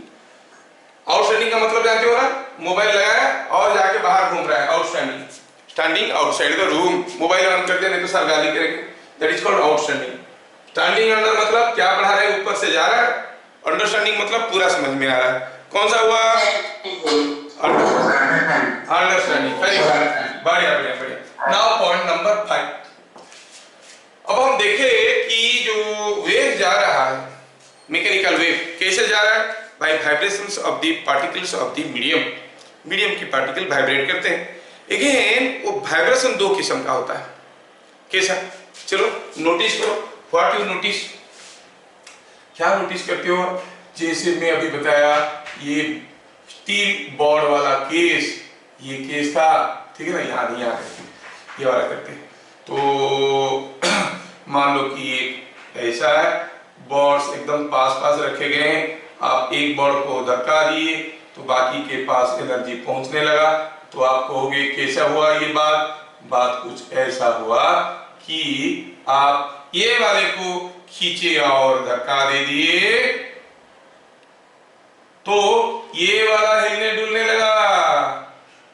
आउटस्टैंडिंग का मतलब जानते हो ना, मोबाइल लगाया और जाके बाहर घूम रहा है, outstanding. Standing outside the room, mobile on कर दिया नहीं तो सर गाली करेंगे, that is called outstanding. Standing under मतलब क्या पढ़ा रहे हैं, ऊपर से जा रहा है। अंडरस्टैंडिंग मतलब पूरा समझ में आ रहा है। कौन सा हुआ? अंडरस्टैंडिंग, बढ़िया बढ़िया बढ़िया। Now point number 5। अब हम देखें कि जो वेव जा रहा है, मैकेनिकल वेव कैसे जा रहा है? By vibrations of the particles of the medium, medium की पार्टिकल वाइब्रेट करते हैं। अगेन वो वाइब्रेशन दो किस्म का होता है। कैसा? चलो नोटिस करो, व्हाट यू नोटिस, क्या नोटिस करते हो? जैसे मैं अभी बताया, ये स्टील बॉर्ड वाला केस, ये केस था, ठीक है ना, यहाँ नहीं आ ये वाला करते हैं। तो मान लो कि एक ऐसा है, बॉर्ड्स एकदम पास पास रखे गए हैं, आप एक बॉर्ड को धक्का दिए तो बाकी के पास एनर्जी पहुंचने लगा, तो आप कहोगे कैसा हुआ ये बात कुछ ऐसा हुआ कि आप ये वाले को खींचे और धक्का दे दिए तो ये वाला हिलने डुलने लगा,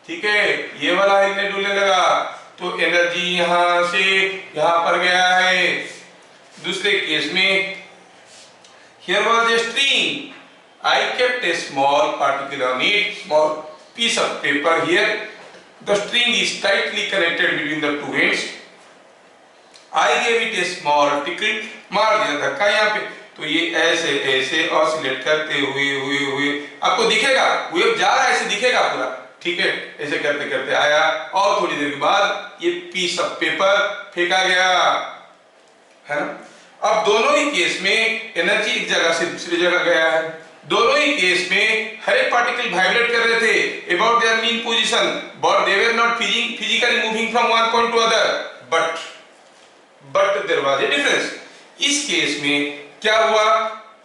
ठीक है, ये वाला हिलने डुलने लगा, तो एनर्जी यहां से यहां पर गया है। दूसरे केस में here was a string, I kept a small particle on it, small piece of paper here, the string is tightly connected between the two ends, I gave it a small tickle, मार दिया धक्का यहाँ पे, तो ये ऐसे ऐसे ऑसिलेट करते हुए हुए हुए आपको दिखेगा, वेव जा रहा है ऐसे दिखेगा पूरा, ठीक है। ऐसे करते करते आया और थोड़ी देर के बाद ये पीस ऑफ पेपर फेंका गया, है ना। अब दोनों ही केस में एनर्जी एक जगह से दूसरी जगह गया है। दोनों ही केस में हर एक पार्टिकल वाइब्रेट कर रहे थे about their mean position, but they were not physically moving from one point to other, but there was a difference. इस केस में क्या हुआ,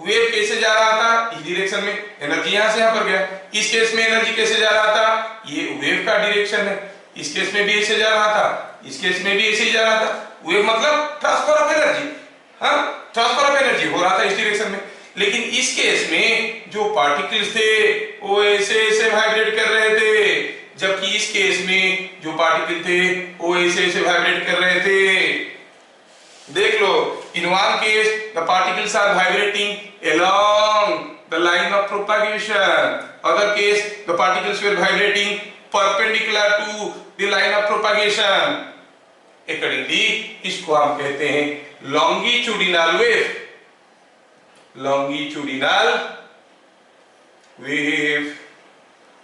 वेव कैसे जा रहा था, इस डायरेक्शन में, एनर्जी यहां से यहां पर गया। इस केस में एनर्जी कैसे जा रहा था, ये वेव का डायरेक्शन है, इस केस में भी ऐसे जा रहा था, इस केस में भी ऐसे ही जा रहा था। वेव मतलब ट्रांसफर ऑफ एनर्जी, हाँ, ट्रांसफर ऑफ एनर्जी हो रहा था इस डायरेक्शन में। लेकिन इस केस में जो पार्टिकल्स थे वो ऐसे ऐसे वाइब्रेट कर रहे थे, जबकि इस केस में जो पार्टिकल थे वो ऐसे ऐसे वाइब्रेट कर रहे थे। देख लो, in one case the particles are vibrating along the line of propagation, other case the particles were vibrating perpendicular to the line of propagation. Accordingly इसको हम कहते हैं longitudinal wave, longitudinal wave।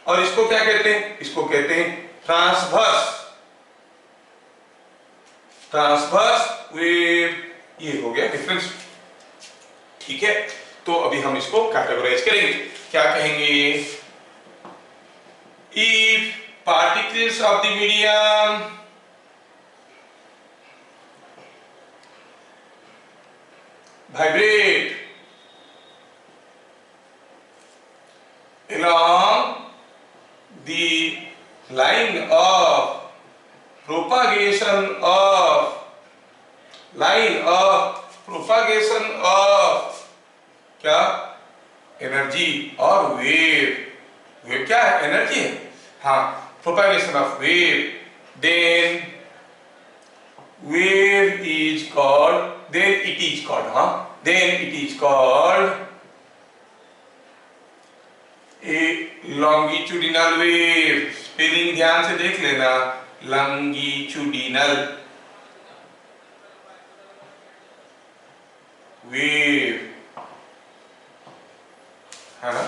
और इसको क्या कहते हैं, इसको कहते हैं ट्रांसवर्स वेव। ये हो गया डिफरेंस, ठीक है। तो अभी हम इसको कैटेगराइज करेंगे, क्या कहेंगे, if particles of the medium vibrate along the line of propagation of क्या, एनर्जी और वेव क्या है, एनर्जी है, हाँ, propagation of wave, then it is called a longitudinal wave। Spelling ध्यान से देख लेना, longitudinal वेव, है ना।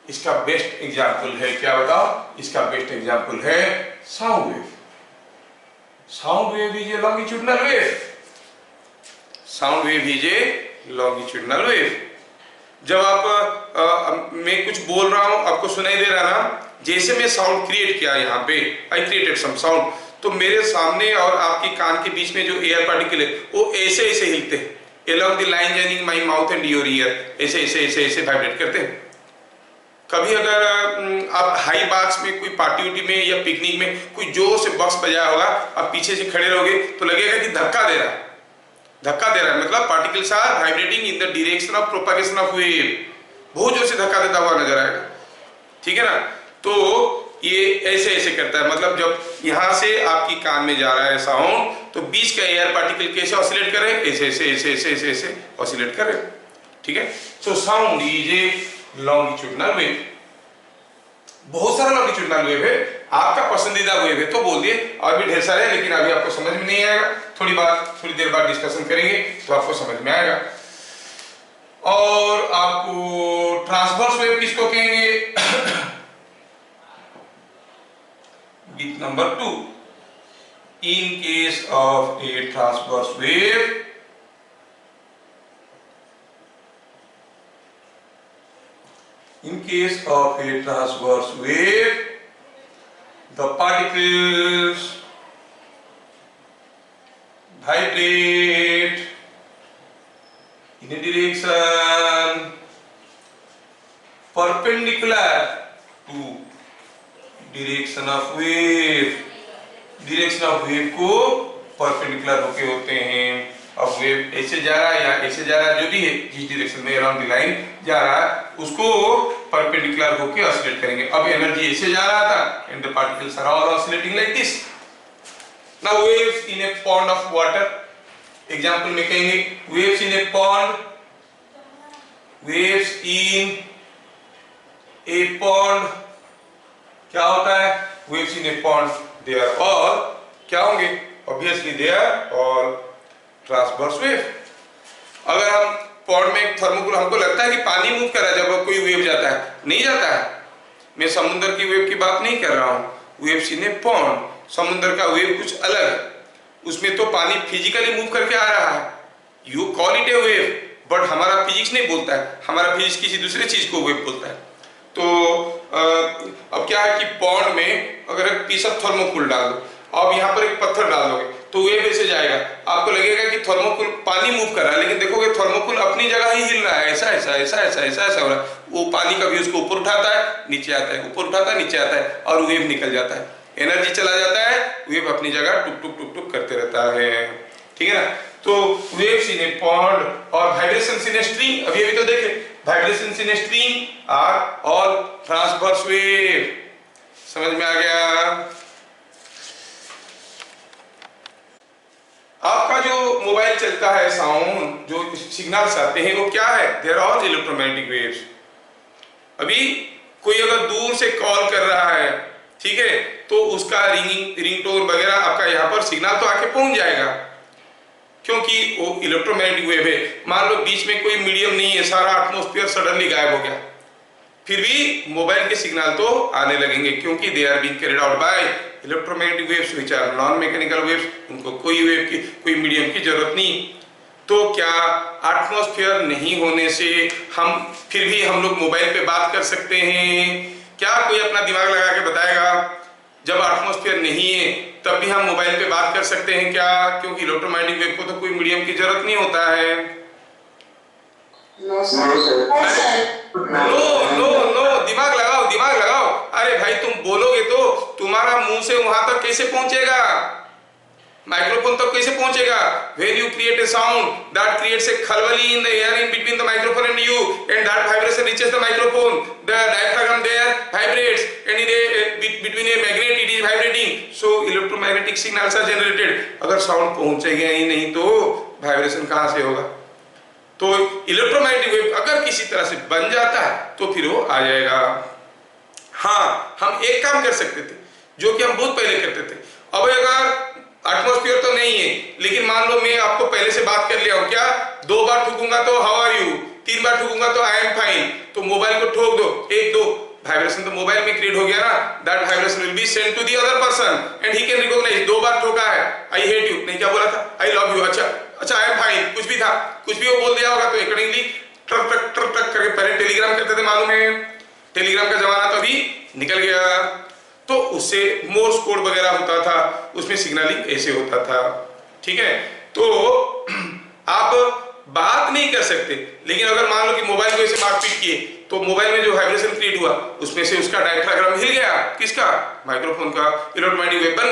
इसका बेस्ट एग्जाम्पल है, क्या बताओ, इसका बेस्ट एग्जाम्पल है sound wave. Sound wave is A longitudinal wave, sound wave is A longitudinal wave. जब आप मैं कुछ बोल रहा हूं, आपको सुनाई दे रहा ना, जैसे मैं साउंड क्रिएट किया यहाँ पे, आई क्रिएटेड सम साउंड, तो मेरे सामने और आपके कान के बीच में जो एयर पार्टिकल है वो ऐसे ऐसे हिलते हैं, along the line joining my mouth and your ear, ऐसे ऐसे ऐसे ऐसे वाइब्रेट करते हैं। कभी अगर आप हाई बाक्स में कोई पार्टी उटी में या पिकनिक में कोई जोर से बॉक्स बजाया होगा, आप पीछे से खड़े रहोगे तो लगेगा कि धक्का दे रहा है, मतलब particles are vibrating in the direction of propagation of wave, बहुत जोर से धक्का देता हुआ नजर आएगा, ठीक है ना। तो ये ऐसे ऐसे करता है, मतलब जब यहाँ से आपकी कान में जा रहा है साउंड, तो बीच का एयर पार्टिकल कैसे ऑसिलेट कर रहे हैं, ऐसे ऐसे ऐसे ऐसे ऐसे ऐसे ऑसिलेट कर रहे हैं, ठीक है। So sound is a longitudinal wave. बहुत सारा लॉन्गिट्यूडिनल वेव है, आपका पसंदीदा वेव है तो बोल दिए, और भी ढेर सारे, लेकिन अभी आपको समझ में नहीं आएगा, थोड़ी देर बाद डिस्कशन करेंगे तो आपको समझ में आएगा। और आपको ट्रांसवर्स वेव किसको कहेंगे, number 2, in case of a transverse wave, the particles vibrate in a direction perpendicular to direction of wave को परपेंडिकुलर होके होते हैं। अब वेव ऐसे जा रहा है या ऐसे जा रहा है, जो भी है, जिस डायरेक्शन में अराउंड द लाइन जा रहा है उसको परपेंडिकुलर होके ऑसिलेट करेंगे। अब एनर्जी ऐसे जा रहा था and the particles are all oscillating like this. Now waves in a pond of water, example में कहेंगे waves in a pond, waves in a pond क्या होता है, waves in a pond they are all क्या होंगे, obviously they are all transverse wave. अगर हम पॉन्ड में थर्मोकूल, हमको लगता है कि पानी मूव कर रहा है जब कोई वेव जाता है, नहीं जाता है। मैं समुद्र की वेव की बात नहीं कर रहा हूँ, वेव्स इन ए पॉन्ड, समुद्र का वेव कुछ अलग है, उसमें तो पानी फिजिकली मूव करके आ रहा है, you call it A wave, but हमारा फिजिक्स नहीं बोलता है, हमारा फिजिक्स किसी दूसरे चीज को वेव बोलता है। तो अब क्या है कि पॉन्ड में अगर एक पीस ऑफ थर्मोकूल डाल दो, अब यहाँ पर एक पत्थर डाल दोगे तो वेव ऐसे जाएगा, आपको लगेगा कि थर्मोकूल पानी मूव कर रहा है, लेकिन देखोगे थर्मोकूल अपनी जगह ही हिल रहा है, ऐसा ऐसा ऐसा ऐसा ऐसा ऐसा हो रहा है। वो पानी कभी उसको ऊपर उठाता है, नीचे आता है, ऊपर उठाता है, नीचे आता है, और वेव निकल जाता है, एनर्जी चला जाता है, वेव अपनी जगह टुक टुक टुक टुक करते रहता है, ठीक है ना। तो वेव्स इन ए पॉन्ड और वाइब्रेशंस इन ए स्ट्रिंग, अभी तो देखे vibrations in a string are all transverse wave, समझ में आ गया। आपका जो मोबाइल चलता है, साउंड जो सिग्नल्स आते हैं वो क्या है, there are all electromagnetic waves. अभी कोई अगर दूर से कॉल कर रहा है, ठीक है, तो उसका रिंगटोन वगैरह आपका यहाँ पर सिग्नल तो आके पहुंच जाएगा, क्योंकि वो इलेक्ट्रोमैग्नेटिक वेव है। मान लो बीच में कोई मीडियम नहीं है, सारा एटमॉस्फेयर सडनली गायब हो गया, फिर भी मोबाइल के सिग्नल तो आने लगेंगे, क्योंकि they are being carried out by electromagnetic waves which are non mechanical waves, उनको कोई वेव की कोई मीडियम की जरूरत नहीं। तो क्या एटमॉस्फेयर नहीं होने से हम फिर भी हम लोग मोबाइल पे बात कर सकते हैं? क्या कोई अपना दिमाग लगा के बताएगा, जब एटमॉस्फेयर नहीं है तब भी हम मोबाइल पे बात कर सकते हैं क्या? क्योंकि इलेक्ट्रोमैग्नेटिक वेव को तो कोई मीडियम की जरूरत नहीं होता है। नो नो नो, दिमाग लगाओ दिमाग लगाओ। अरे भाई तुम बोलोगे तो तुम्हारा मुंह से वहां तक कैसे पहुंचेगा, माइक्रोफोन तक कैसे पहुंचेगा? When you create a sound that creates a खलबली in the air in between the microphone and you, and that vibration reaches the microphone, the diaphragm there vibrates, and in a between a magnet it is vibrating, so electromagnetic signals are generated। अगर साउंड पहुंचेगा ही नहीं तो वाइब्रेशन कहां से होगा? तो इलेक्ट्रोमैग्नेटिक वेव अगर किसी तरह से बन जाता है तो फिर वो आ जाएगा। हाँ, हम एक काम कर सकते थे जो कि हम बहुत पहले करते थे। अब अगर एटमॉस्फेयर तो नहीं है, लेकिन मान लो मैं आपको पहले से बात कर लिया हूं, क्या 2 बार ठुकूंगा तो हाउ आर यू, 3 बार ठुकूंगा तो आई एम फाइन, तो मोबाइल को ठोक दो, 1-2 वाइब्रेशन तो मोबाइल में क्रिएट हो गया ना, that vibration will be sent to the other person and he can recognise 2 बार ठोका है, आई हेट यू, नहीं क्या बोला था, आई लव यू, अच्छा आई एम फाइन, कुछ भी था, कुछ भी वो बोल दिया होगा, तो accordingly truck truck truck truck करके पहले टेलीग्राम करते थे, मालूम है, टेलीग्राम का जमाना तो अभी निकल गया, तो उससे मोर्स कोड वगैरह होता था, उसमें सिग्नलिंग ऐसे होता था, ठीक है। तो आप बात नहीं कर सकते, लेकिन अगर मान लो कि मोबाइल को ऐसे मारपीट किए तो मोबाइल में जो वाइब्रेशन क्रिएट हुआ उसमें से उसका डायफ्राग्राम हिल गया, किसका, माइक्रोफोन का, इलेक्ट्रोमैग्नेटिक वेव बन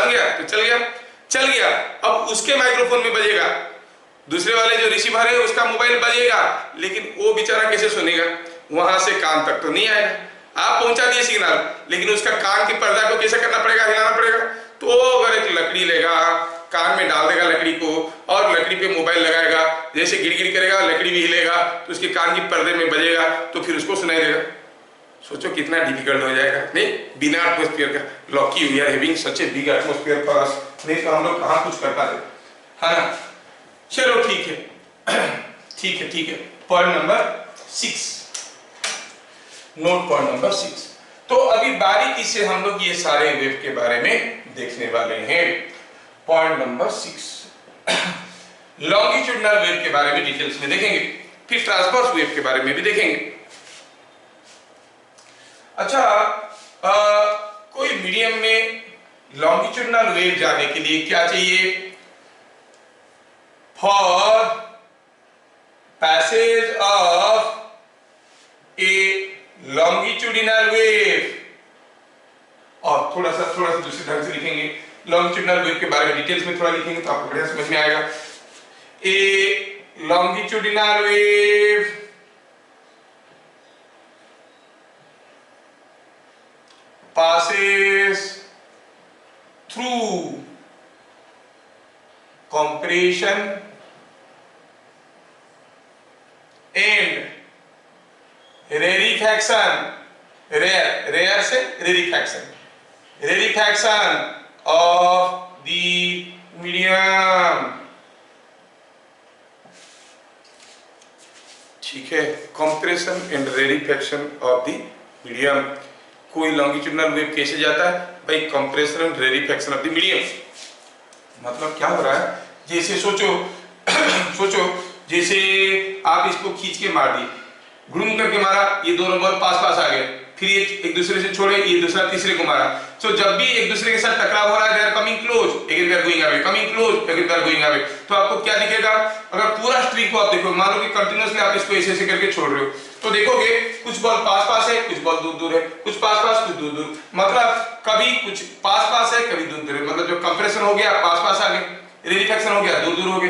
गया तो चल गया। अब उसके माइक्रोफोन में बजेगा, दूसरे वाले जो रिसीवर है उसका मोबाइल बजेगा, लेकिन वो बेचारा कैसे सुनेगा, वहां से कान तक तो नहीं आएगा। आप पहुंचा दिए सिग्नल, लेकिन उसका कान के पर्दा को कैसे करना पड़ेगा, हिलाना पड़ेगा। तो अगर एक लकड़ी लेगा, कान में डाल देगा लकड़ी को और लकड़ी पे मोबाइल लगाएगा, जैसे गिड़गिड़ करेगा लकड़ी भी हिलेगा तो उसके कान के पर्दे में बजेगा, तो फिर उसको सुनाई देगा। सोचो कितना डिफिकल्ट हो जाएगा, नहीं, बिना एटमॉस्फेयर का। Lucky we are having such a big atmosphere for us, नहीं तो हम लोग कहाँ कुछ कर पाते, है ना। चलो ठीक है। Point number 6, note point number 6। तो अभी बारीकी से हम लोग ये सारे वेव के बारे में देखने वाले हैं। पॉइंट नंबर 6, लॉन्गिट्यूडिनल वेव के बारे में डिटेल्स में देखेंगे, फिर ट्रांसवर्स वेव के बारे में भी देखेंगे। अच्छा, कोई मीडियम में लॉन्गिट्यूडिनल वेव जाने के लिए क्या चाहिए? For passage of A longitudinal wave, और थोड़ा सा दूसरे ढंग से लिखेंगे, लॉन्गिट्यूडिनल वेव के बारे में डिटेल्स में थोड़ा लिखेंगे तो आपको बढ़िया समझ में आएगा। A longitudinal wave passes through compression and rarefaction, rare से rarefaction of the medium, ठीक है, compression and rarefaction of the medium. कोई लॉन्गिट्यूडिनल वेव कैसे जाता है भाई? Compression and rarefaction of the medium. मतलब क्या हो रहा है, जैसे सोचो सोचो जैसे आप इसको खींच के मार दिए, घूम करके मारा, ये दोनों बॉल पास पास आ गए, फिर ये एक दूसरे से छोड़े, ये दूसरा तीसरे को मारा। तो जब भी एक दूसरे के साथ टकराव हो रहा है, they are coming close, again they are going away, coming close, again they are going away. तो आपको क्या दिखेगा? अगर पूरा स्ट्रिंग को आप देखो, मान लो कि कंटिन्यूअसली आप इसको ऐसे ऐसे करके छोड़ रहे हो, तो देखोगे कुछ बॉल पास पास है, कुछ बॉल दूर दूर है, कुछ पास पास, कुछ दूर दूर। मतलब कभी कुछ पास पास है, कभी दूर दूर है। मतलब जो कंप्रेशन हो गया पास पास आ गए, रेरिफैक्शन हो गया दूर दूर हो गए।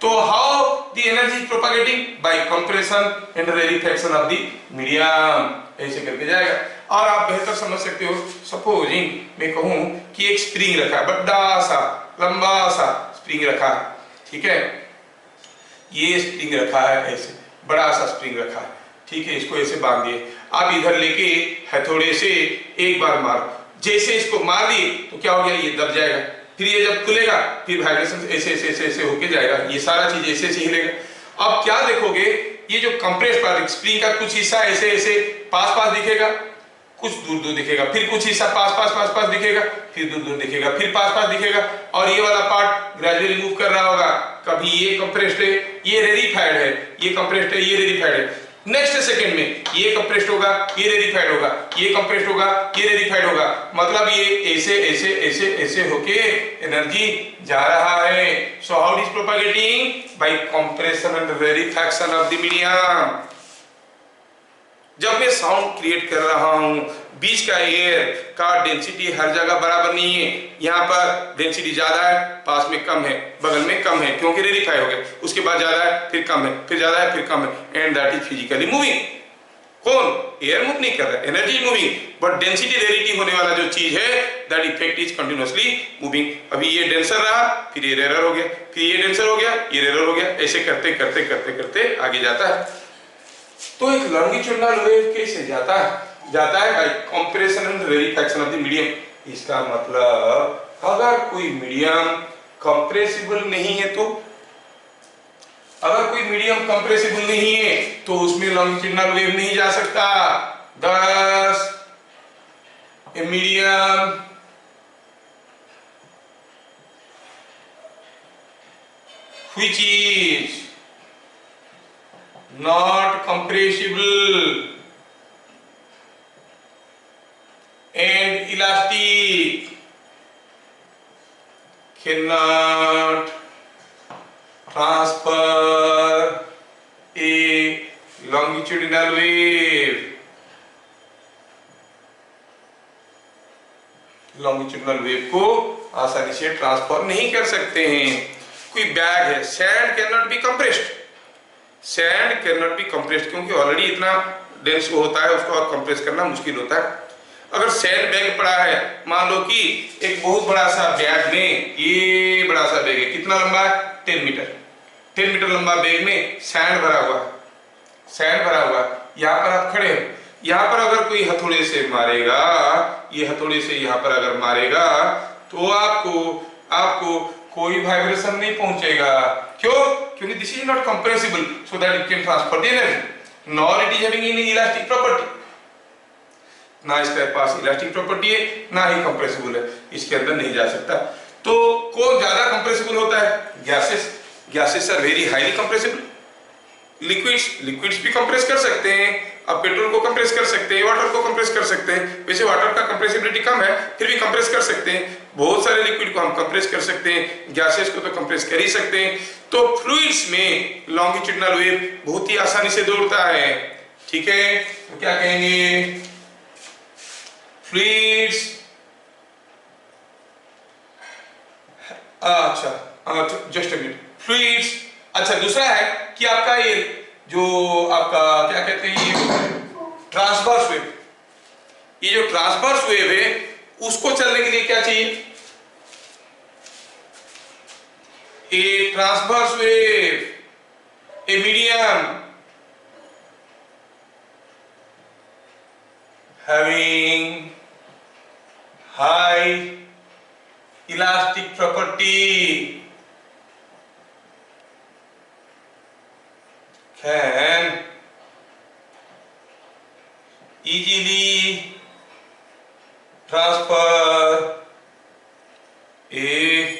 तो how the energy is propagating? By compression and rarefaction of the medium. ऐसे करके जाएगा। और आप बेहतर समझ सकते हो, सपोजिंग मैं कहूं कि एक स्प्रिंग रखा है, बड़ा सा लंबा सा स्प्रिंग रखा है, ठीक है, ये स्प्रिंग रखा है, ऐसे बड़ा सा स्प्रिंग रखा है, ठीक है, इसको ऐसे बांध दिए। आप इधर लेके हथौड़े से एक बार मारो, जैसे इसको मार दिए तो क्या हो गया, ये दब जाएगा। फिर ये जब खुलेगा फिर वाइब्रेशन ऐसे ऐसे ऐसे ऐसे होके जाएगा, ये सारा चीज ऐसे ऐसे हिलेगा। अब क्या देखोगे, ये जो कंप्रेस पार्ट स्प्रिंग का कुछ हिस्सा ऐसे ऐसे पास पास दिखेगा, कुछ दूर दूर दिखेगा, फिर कुछ हिस्सा पास पास पास पास दिखेगा, फिर दूर दूर दिखेगा, फिर पास पास दिखेगा, और ये वाला पार्ट ग्रेजुअली मूव कर रहा होगा। कभी ये कंप्रेस्ड है, ये रेरिफाइड है, ये कंप्रेस्ड है, ये रेरिफाइड है। नेक्स्ट सेकंड में ये कंप्रेस्ड होगा, ये रेरिफाइड होगा, ये कंप्रेस्ड होगा, ये रेरिफाइड होगा। मतलब ये ऐसे ऐसे ऐसे ऐसे होके एनर्जी जा रहा है। So how it is propagating? By compression and rarefaction of the medium. जब मैं साउंड क्रिएट कर रहा हूं, बीच का एयर का डेंसिटी हर जगह बराबर नहीं है। यहाँ पर डेंसिटी ज्यादा है, पास में कम है, बगल में कम है, क्योंकि रेरिफाई हो गया। उसके बाद ज्यादा है, फिर कम है, फिर ज्यादा है, फिर कम है, and that is physically moving. कौन? एयर मूव नहीं कर रहा है, energy moving, but density rarity होने वाला जो चीज है, that effect is continuously moving. अभी ये डेंसर रहा, फिर ये रेयर हो गया, फिर ये डेंसर हो गया, ये रेयर हो गया, ऐसे करते करते करते करते आगे जाता है। तो एक लॉन्गिट्यूडिनल वेव कैसे जाता है? जाता है by compression and rarefaction of the medium. इसका मतलब अगर कोई मीडियम कंप्रेसिबल नहीं है, तो अगर कोई मीडियम कंप्रेसिबल नहीं है तो उसमें लॉन्गिट्यूडिनल वेव नहीं जा सकता। thus a medium which is not compressible and elastic cannot transfer a longitudinal wave. Longitudinal wave को आसानी से ट्रांसफर नहीं कर सकते हैं। कोई बैग है, sand can not be compressed, sand can not be compressed, क्योंकि ऑलरेडी इतना डेंस होता है, उसको और कंप्रेस करना मुश्किल होता है। अगर सैंड बैग पड़ा है, मान लो कि एक बहुत बड़ा सा बैग में, ये बड़ा सा बैग है, कितना लंबा है? 10 मीटर, 10 मीटर लंबा बैग में सैंड भरा हुआ, सैंड भरा हुआ। यहाँ पर आप खड़े हो, यहाँ पर अगर कोई हथौड़े से मारेगा, ये हथौड़े से यहाँ पर अगर मारेगा तो आपको कोई वाइब्रेशन नहीं पहुंचेगा। क्यों? क्योंकि this is not compressible, so that it can transfer the energy, nor it is having any elastic property. ना इसके पास इलास्टिक प्रॉपर्टी है, ना ही कंप्रेसिबल है, इसके अंदर नहीं जा सकता। तो कौन ज्यादा कंप्रेसिबल होता है? Gases. Gases are very highly compressible. Liquids भी कंप्रेस कर सकते हैं, अब पेट्रोल को कंप्रेस कर सकते हैं, वाटर को कंप्रेस कर सकते हैं। वैसे वाटर का कंप्रेसिबिलिटी कम है, फिर भी कंप्रेस कर सकते हैं। बहुत सारे लिक्विड को हम कंप्रेस कर सकते हैं, गैसेस को तो कंप्रेस कर ही सकते हैं। तो फ्लूइड्स में लॉन्गिट्यूडिनल वेव बहुत ही आसानी से दौड़ता है। ठीक है, तो क्या कहेंगे? फ्लूइड्स, अच्छा जस्ट अ मिनट, फ्लूइड्स। अच्छा, दूसरा है कि आपका ये जो आपका क्या कहते हैं, ये ट्रांसवर्स वेव, ये जो ट्रांसवर्स वेव है उसको चलने के लिए क्या चाहिए? A transverse wave, a medium having high elastic property can easily transfer a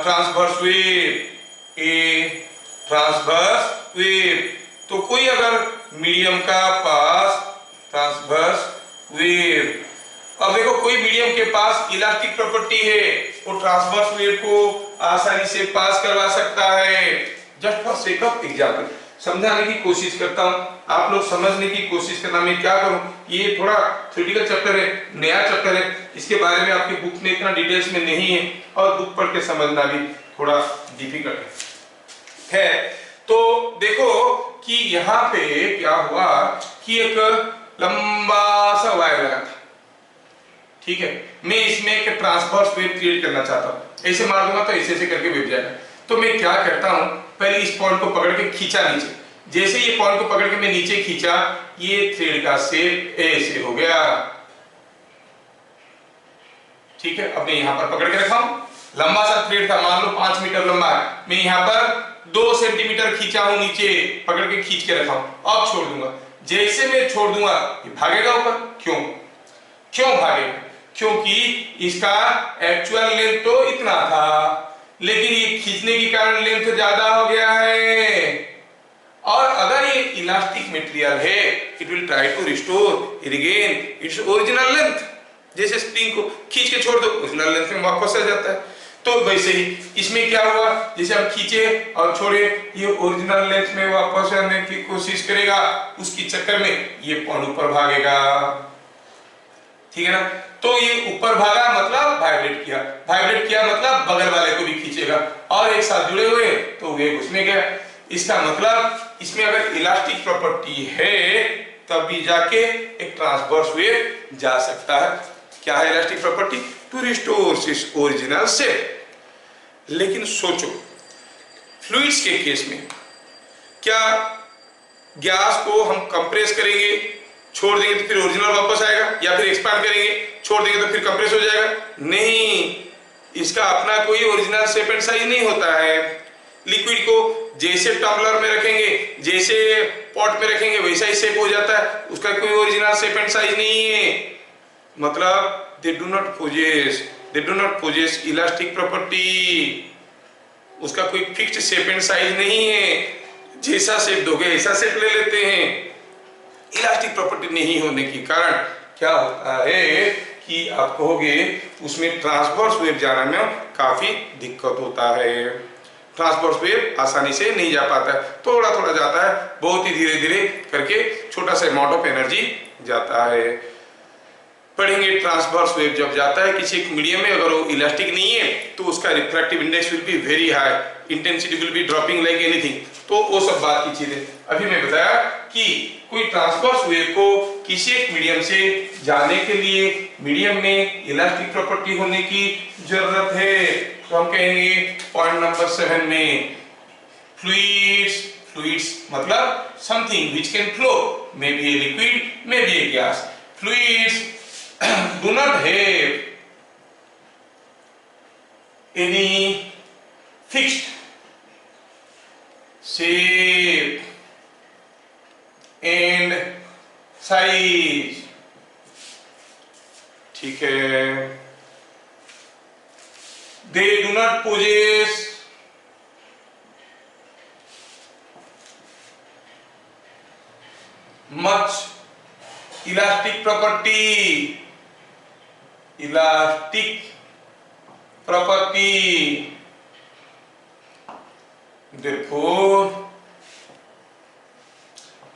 transverse wave, a transverse wave। तो कोई अगर मीडियम का पास ट्रांसवर्स वेव, अब देखो कोई मीडियम के पास इलास्टिक प्रॉपर्टी है, वो ट्रांसवर्स वेव को आसानी से पास करवा सकता है। Just for sake of example समझाने की कोशिश करता हूं, आप लोग समझने की कोशिश करना। मैं क्या करूं, ये थोड़ा थ्योरेटिकल चैप्टर है, नया चैप्टर है, इसके बारे में आपकी बुक में इतना डिटेल्स में नहीं है और बुक पढ़ के समझना भी थोड़ा डिफिकल्ट है। तो देखो कि यहाँ पे क्या हुआ कि एक लंबा सा वायर लगा था, ठीक है। मैं इसमें एक ट्रांसवर्स वेव क्रिएट करना चाहता हूं, ऐसे मार दूंगा तो ऐसे ऐसे करके वेव जाएगा। तो मैं क्या करता हूं, पहले इस पॉइंट को पकड़ के खींचा नीचे, जैसे ये पॉइंट को पकड़ के मैं नीचे खींचा, ये थ्रेड का शेप ऐसे हो गया, ठीक है। अब मैं यहां पर पकड़ के रखा हूं, लंबा सा थ्रेड था, मान लो 5 मीटर लंबा है, मैं यहां पर 2 सेंटीमीटर खींचा हूं नीचे, पकड़ के खींच के रखा हूं। अब छोड़ दूंगा, जैसे मैं छोड़ दूंगा ये भागेगा ऊपर। क्यों भागेगा? क्योंकि इसका एक्चुअल लेंथ तो इतना था, लेकिन ये खींचने के कारण लेंथ ज्यादा हो गया है। और अगर ये इलास्टिक मटेरियल है, it will try to restore regain its original length. जैसे स्प्रिंग को खींच के छोड़ दो, ओरिजिनल लेंथ में वापस आ जाता है। तो वैसे ही इसमें क्या हुआ, जैसे हम खींचे और छोड़े, ये ओरिजिनल लेंथ में वापस आने की कोशिश करेगा, उसकी चक्कर में ये पॉइंट ऊपर भागेगा, ठीक है ना। तो ये ऊपर भागा मतलब वाइब्रेट किया मतलब बगल वाले को भी खींचेगा और एक साथ जुड़े हुए तो वेव उसमें गया। इसका मतलब इसमें अगर इलास्टिक प्रॉपर्टी है तब भी जाके एक ट्रांसवर्स वेव जा सकता है। क्या है elastic property? To restore its original shape. लेकिन सोचो फ्लूइड्स के केस में, क्या गैस को हम कंप्रेस करेंगे, छोड़ देंगे तो फिर ओरिजिनल वापस आएगा, या फिर एक्सपांड करेंगे छोड़ देंगे तो फिर कंप्रेस हो जाएगा? नहीं, इसका अपना कोई ओरिजिनल शेप एंड साइज नहीं होता है। लिक्विड को जैसे टम्बलर में रखेंगे, जैसे पॉट में रखेंगे वैसा ही शेप हो जाता है, उसका कोई ओरिजिनल शेप एंड साइज नहीं है। मतलब they do not possess elastic property, उसका कोई फिक्स्ड शेप एंड साइज नहीं है, जैसा शेप दोगे ऐसा शेप ले लेते हैं। इलास्टिक प्रॉपर्टी नहीं होने के कारण क्या होता है कि आप कहोगे उसमें ट्रांसवर्स वेव जाने में काफी दिक्कत होता है। ट्रांसवर्स वेव आसानी से नहीं जा पाता है, थोड़ा थोड़ा जाता है, बहुत ही धीरे धीरे करके छोटा सा अमाउंट ऑफ एनर्जी जाता है। पढ़ेंगे ट्रांसवर्स वेव जब जाता है किसी एक मीडियम में, अगर वो इलास्टिक नहीं है तो उसका refractive index will be very high, intensity will be dropping like anything. तो वो सब बात की चीजें अभी मैं बताया कि कोई ट्रांसवर्स वेव को किसी एक मीडियम से जाने के लिए मीडियम में इलास्टिक प्रॉपर्टी होने की जरूरत है। तो हम कहेंगे पॉइंट नंबर 7 में फ्लूइड्स मतलब something which can flow, may be a liquid, may be A gas. Fluids do not have any fixed shape and size, ठीक है। They do not possess much elastic property, therefore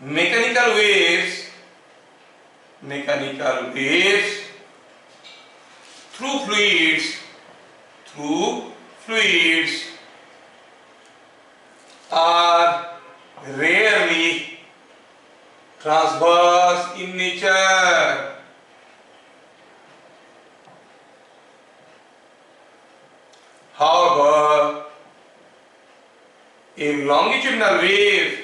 mechanical waves through fluids are rarely transverse in nature. However, a longitudinal wave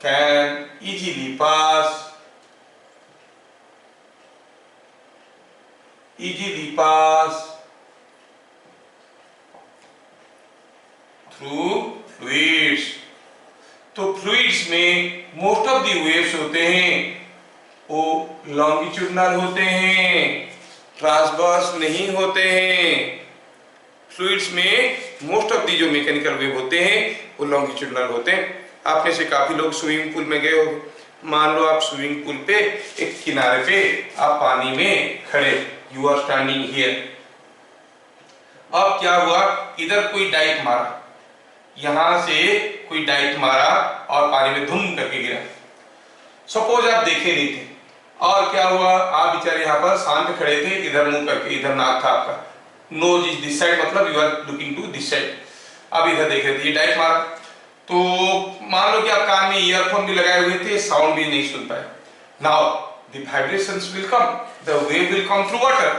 can easily pass through fluids. तो फ्लूइड्स में मोस्ट ऑफ द वेव्स होते हैं वो लॉन्गिट्यूडनल होते हैं, ट्रांसवर्स नहीं होते हैं। फ्लूइड्स में मोस्ट ऑफ दी जो मैकेनिकल वेव होते हैं वो लॉन्गिट्यूडनल होते हैं। आप में से काफी लोग स्विमिंग पूल में गए हो, मान लो आप स्विमिंग पूल पे एक किनारे पे आप पानी में खड़े, यू आर स्टैंडिंग हियर। अब क्या हुआ, इधर कोई डाइव मारा, यहां से कोई डाइव मारा और पानी में धुम करके गिरा। सपोज आप देखे नहीं थे और क्या हुआ, आप बेचारे यहाँ पर शांत खड़े थे, इधर मुंह करके, इधर नाक था आपका, नोज इज दिस साइड, मतलब you are looking to this side. अब इधर देख रहे थे, ये डाइव मारा, तो मान लो कि आप कान में ईयरफोन भी लगाए हुए थे, साउंड भी नहीं सुन पाए। Now the vibrations will come, the wave will come through water.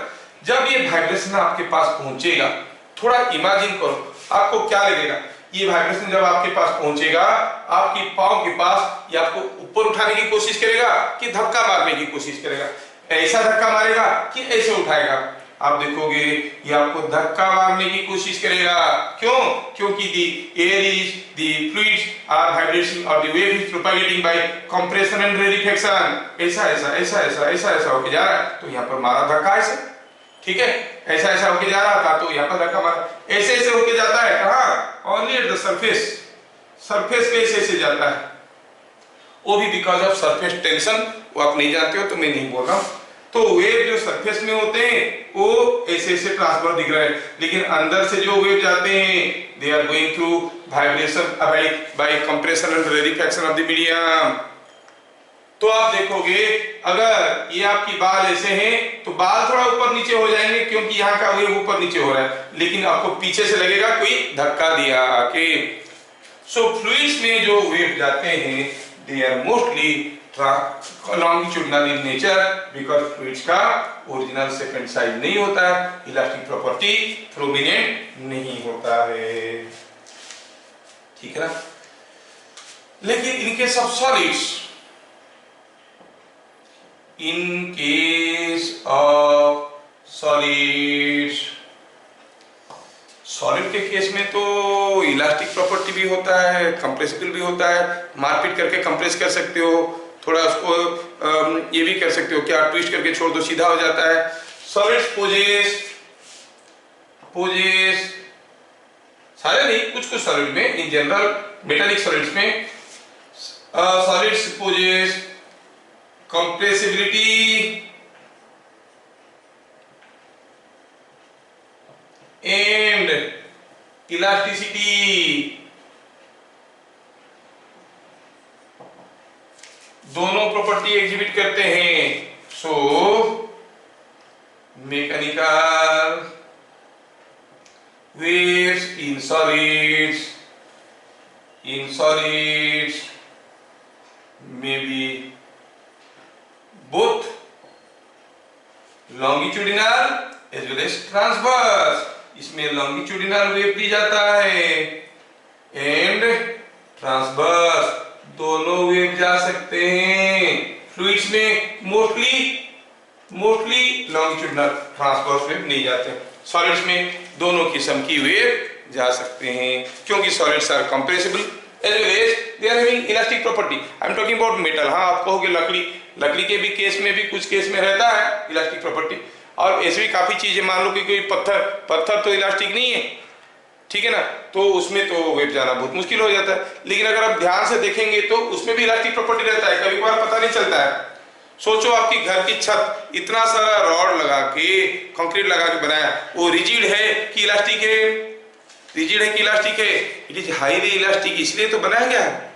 जब ये वाइब्रेशन आपके पास पहुंचेगा, थोड़ा इमेजिन करो आपको क्या लगेगा, ये वाइब्रेशन जब आपके पास पहुंचेगा, आपकी पांव के पास, ये आपको ऊपर उठाने की कोशिश करेगा कि धक्का मारने की कोशिश करेगा, ऐसा धक्का मारेगा कि ऐसे उठाएगा। आप देखोगे ये आपको धक्का मारने की कोशिश करेगा। क्यों? क्योंकि the air is the fluids are vibration or the wave is propagating by compression and rarefaction। ऐसा ऐसा ऐसा ऐसा ऐसा ऐसा होके जा रहा है, तो यहाँ पर मारा धक्का ऐसे, ठीक है, ऐसा ऐसा होके जा रहा था तो यहाँ पर धक्का मारा, ऐसे ऐसे होके जाता है, कहाँ? Only at the surface, surface पे ऐसे ऐसे जाता है, वो भी बिकॉज ऑफ सरफेस टेंशन। वो आप नहीं जानते हो तो मैं नहीं बोल रहा हूँ। तो वेव जो सरफेस में होते हैं वो ऐसे ऐसे ट्रांसफर दिख रहा है, लेकिन अंदर से जो वेव जाते हैं they are going through vibration by compression and rarefaction of the medium. तो आप देखोगे अगर ये आपकी बाल ऐसे हैं तो बाल थोड़ा ऊपर नीचे हो जाएंगे क्योंकि यहाँ का वेव ऊपर नीचे हो रहा है, लेकिन आपको पीछे से लगेगा कोई धक्का दिया आके। सो फ्लूइड्स में जो वेव जाते हैं they are mostly longitudinal in nature because fluids का ओरिजिनल सेकंड साइज नहीं होता है, इलास्टिक प्रॉपर्टी प्रोमिनेंट नहीं होता है, ठीक है ना। लेकिन in case of solids, in case of solids, solid के केस में तो इलास्टिक प्रॉपर्टी भी होता है, कंप्रेसिबल भी होता है, मारपीट करके कंप्रेस कर सकते हो, थोड़ा उसको ये भी कर सकते हो क्या, ट्विस्ट करके छोड़ दो सीधा हो जाता है। सॉलिड्स पोजेस सारे नहीं, कुछ कुछ सॉलिड में, इन जनरल मेटालिक सॉलिड्स में solids possess compressibility and elasticity, दोनों प्रॉपर्टी एग्जिबिट करते हैं। So mechanical waves in solids में be both longitudinal as well as transverse. इसमें लॉन्गिट्यूडिनल वेव भी जाता है एंड ट्रांसवर्स, दोनों वेव जा सकते हैं। फ्लूइड्स में मोस्टली लॉन्गिट्यूडिनल, ट्रांसवर्स वेव नहीं जाते। सॉलिड्स में दोनों किस्म की वेव जा सकते हैं क्योंकि solids are compressible as well as they are having elastic property. I am talking about metal. हाँ, आप कहोगे लकड़ी के भी केस में भी कुछ केस में रहता है इलास्टिक प्रॉपर्टी, और ऐसे भी काफी चीजें, मान लो कि कोई पत्थर तो इलास्टिक नहीं है, ठीक है ना, तो उसमें तो वेव जाना बहुत मुश्किल हो जाता है। लेकिन अगर आप ध्यान से देखेंगे तो उसमें भी इलास्टिक प्रॉपर्टी रहता है, कभी बार पता नहीं चलता है। सोचो आपकी घर की छत इतना सारा रॉड लगा के, कंक्रीट लगा के बनाया, वो रिजिड है कि इलास्टिक है? रिजिड है कि इलास्टिक है? इट इज हाईली इलास्टिक, इसलिए तो बनाया गया है।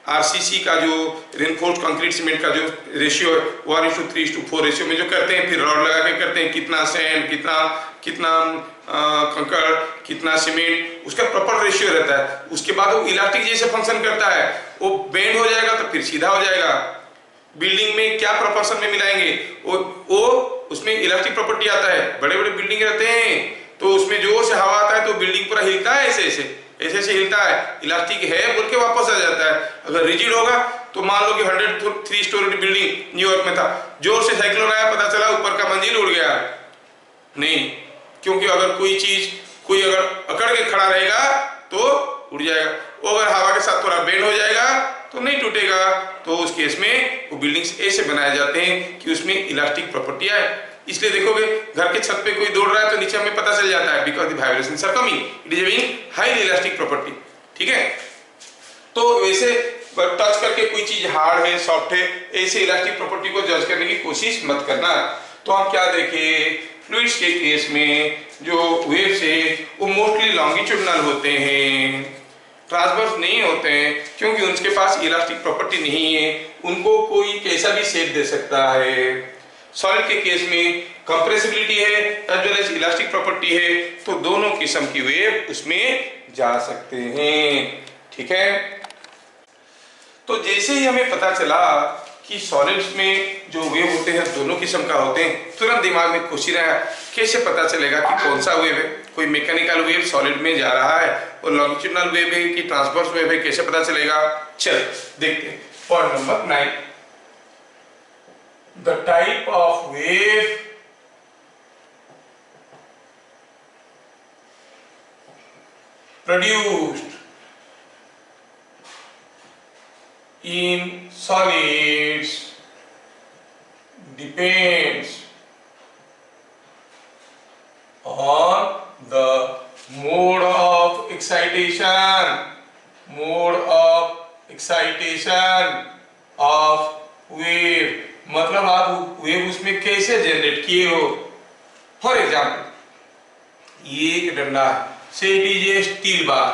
आरसीसी का जो रेनफोर्स्ड कंक्रीट सीमेंट का जो रेशियो है 1:3:4 रेशियो में जो करते हैं, फिर रॉड लगा के करते हैं, कितना सैंड, कितना कंकड़, कितना सीमेंट, उसका प्रॉपर रेशियो रहता है। उसके बाद वो इलास्टिक जैसे फंक्शन करता है, वो बेंड हो जाएगा तो फिर सीधा हो जाएगा। बिल्डिंग में क्या प्रोपोर्शन में मिलाएंगे, वो उसमें इलास्टिक प्रॉपर्टी आता है। बड़े बड़े बिल्डिंग रहते हैं तो उसमें जोर से हवा आता है तो बिल्डिंग पूरा हिलता है, ऐसे हिलता है, इलास्टिक है बोल के वापस आ जाता है। अगर रिजिड होगा तो मान लो कि 103 स्टोरी बिल्डिंग न्यूयॉर्क में था, जोर से साइक्लोन आया, पता चला ऊपर का मंजिल उड़ गया। नहीं, क्योंकि अगर कोई अगर अकड़ के खड़ा रहेगा तो केस में वो बिल्डिंग्स ऐसे बनाए जाते हैं कि उसमें इलास्टिक प्रॉपर्टी आए। इसलिए देखोगे घर के छत पे कोई दौड़ रहा है तो नीचे हमें पता चल जाता है, because the vibrations are coming, it is having high elastic property. ठीक है, तो वैसे टच करके कोई चीज हार्ड है सॉफ्ट है ऐसे इलास्टिक प्रॉपर्टी को जज करने की कोशिश मत करना। तो हम क्या देखें, फ्लूइड्स के केस में जो वेव्स है वो मोस्टली लॉन्गिट्यूडनल होते हैं, ट्रांसवर्स नहीं होते हैं, क्योंकि उनके पास इलास्टिक प्रॉपर्टी नहीं है, उनको कोई कैसा भी शेप दे सकता है। सॉलिड के केस में कंप्रेसिबिलिटी है as well as elastic property है, तो दोनों किस्म की वेव उसमें जा सकते हैं। ठीक है, तो जैसे ही हमें पता चला कि सॉलिड्स में जो वेव होते हैं दोनों किस्म का होते हैं, तुरंत दिमाग में क्वेश्चन आया कैसे पता चलेगा कि कौन सा वेव है, कोई मैकेनिकल वेव सॉलिड में जा रहा है और लॉन्गिट्यूडनल वेव है कि ट्रांसवर्स वेव है, कैसे पता चलेगा। चल देखते हैं। Point number 9, the type of wave produced in solids depends on the mode of excitation of wave, मतलब आप वेव उसमें कैसे जनरेट किए हो। फॉर एग्जाम्पल ये एक डंडा है, से it is a steel bar,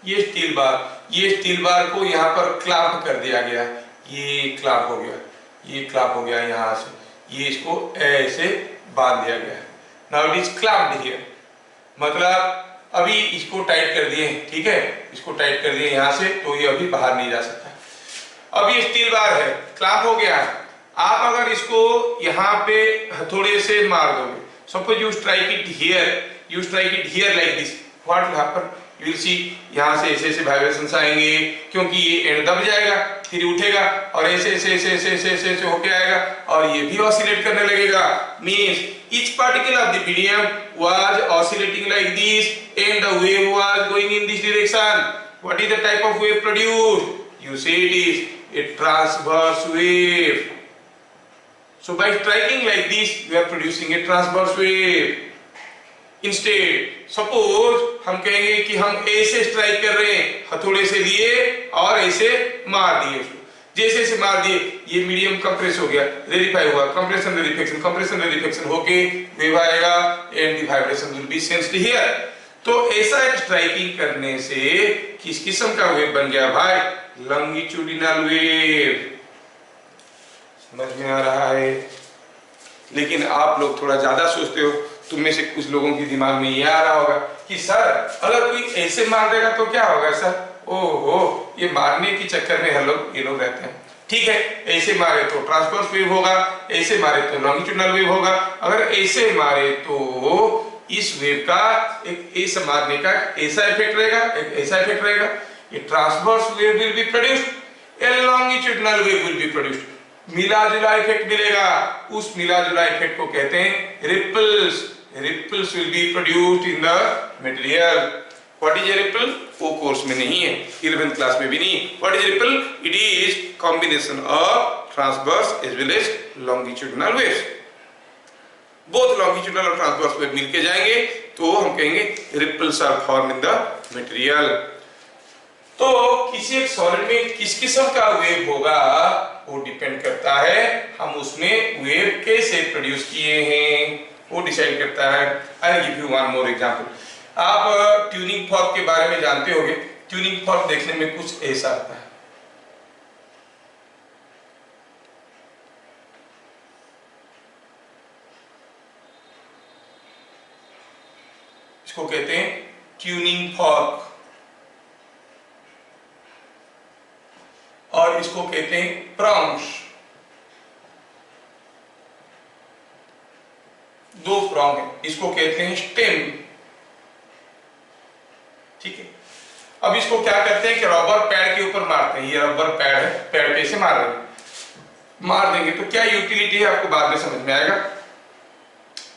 ये स्टील बार को यहाँ पर क्लैंप कर दिया गया, ये क्लैंप हो गया यहाँ से, ये इसको ऐसे बांध दिया गया है। नाउ इट इज क्लैंप्ड हियर, मतलब अभी इसको टाइट कर दिए, ठीक है, इसको टाइट कर दिए यहाँ से, तो ये अभी बाहर नहीं जा सकता। अब ये स्टील बार है, क्लैंप हो गया है। आप अगर इसको यहाँ पे हथौड़े से मार दोगे, suppose you strike it here like this, what will happen, you will see यहाँ से ऐसे ऐसे वाइब्रेशंस आएंगे, क्योंकि ये एंड दब जाएगा, फिर उठेगा और ऐसे होके आएगा और ये भी ऑसिलेट करने लगेगा। Means each particle of the medium was oscillating like this and the wave was going in this direction. What is the type of wave produced? You say it is a transverse wave. So by striking like this, we are producing a transverse wave. Instead, suppose हम कहेंगे कि हम ऐसे स्ट्राइक कर रहे हैं, हथौड़े से लिए और ऐसे मार दिए उसको, जैसे ऐसे मार दिए, ये मीडियम कंप्रेस हो गया, रेडिफाई हुआ, कंप्रेशन रेडिफेक्शन होके वेव आएगा and the vibration will B sensed here. तो ऐसा एक स्ट्राइकिंग करने से किस किस्म का वेव बन गया भाई, लॉन्गिट्यूडिनल वेव। समझ में आ रहा है? लेकिन आप लोग थोड़ा ज्यादा सोचते हो, तुम में से कुछ लोगों के दिमाग में ये आ रहा होगा कि सर अगर कोई ऐसे मार देगा तो क्या होगा सर, ओहो ये मारने के चक्कर में ये लोग रहते हैं। ठीक है, ऐसे मारे तो ट्रांसवर्स वेव होगा, ऐसे मारे तो लॉन्गिट्यूडिनल वेव होगा। अगर ऐसे मारे तो इस वेव का एक ऐसे मारने का ऐसा इफेक्ट रहेगा, एक ऐसा इफेक्ट रहेगा। ये transverse wave will be produced, A longitudinal wave will be produced, मिला जुला इफेक्ट मिलेगा। उस मिला जुला इफेक्ट को कहते हैं ripples. Ripples will be produced in the material. What is a ripple? वो कोर्स में नहीं है, 11th क्लास में भी नहीं। What is ripple? It is combination of transverse as well as longitudinal waves. Both longitudinal और ट्रांसवर्स वेव मिलके जाएंगे तो हम कहेंगे ripples are form in the material. तो किसी एक सॉलिड में किस किस्म का वेव होगा वो डिपेंड करता है हम उसमें वेव कैसे प्रोड्यूस किए हैं, वो डिसाइड करता है। I give you one more example. आप ट्यूनिंग फॉर्क के बारे में जानते होंगे। ट्यूनिंग फॉर्क देखने में कुछ ऐसा आता है, इसको कहते हैं ट्यूनिंग फॉर्क और इसको कहते हैं प्रॉन्ग्स। दो प्रॉन्ग है, इसको कहते हैं स्टेम। ठीक है, अब इसको क्या करते हैं कि रबर पैड के ऊपर मारते हैं। ये रबर पैड है, पैड पे से मार देंगे तो क्या यूटिलिटी है आपको बाद में समझ में आएगा।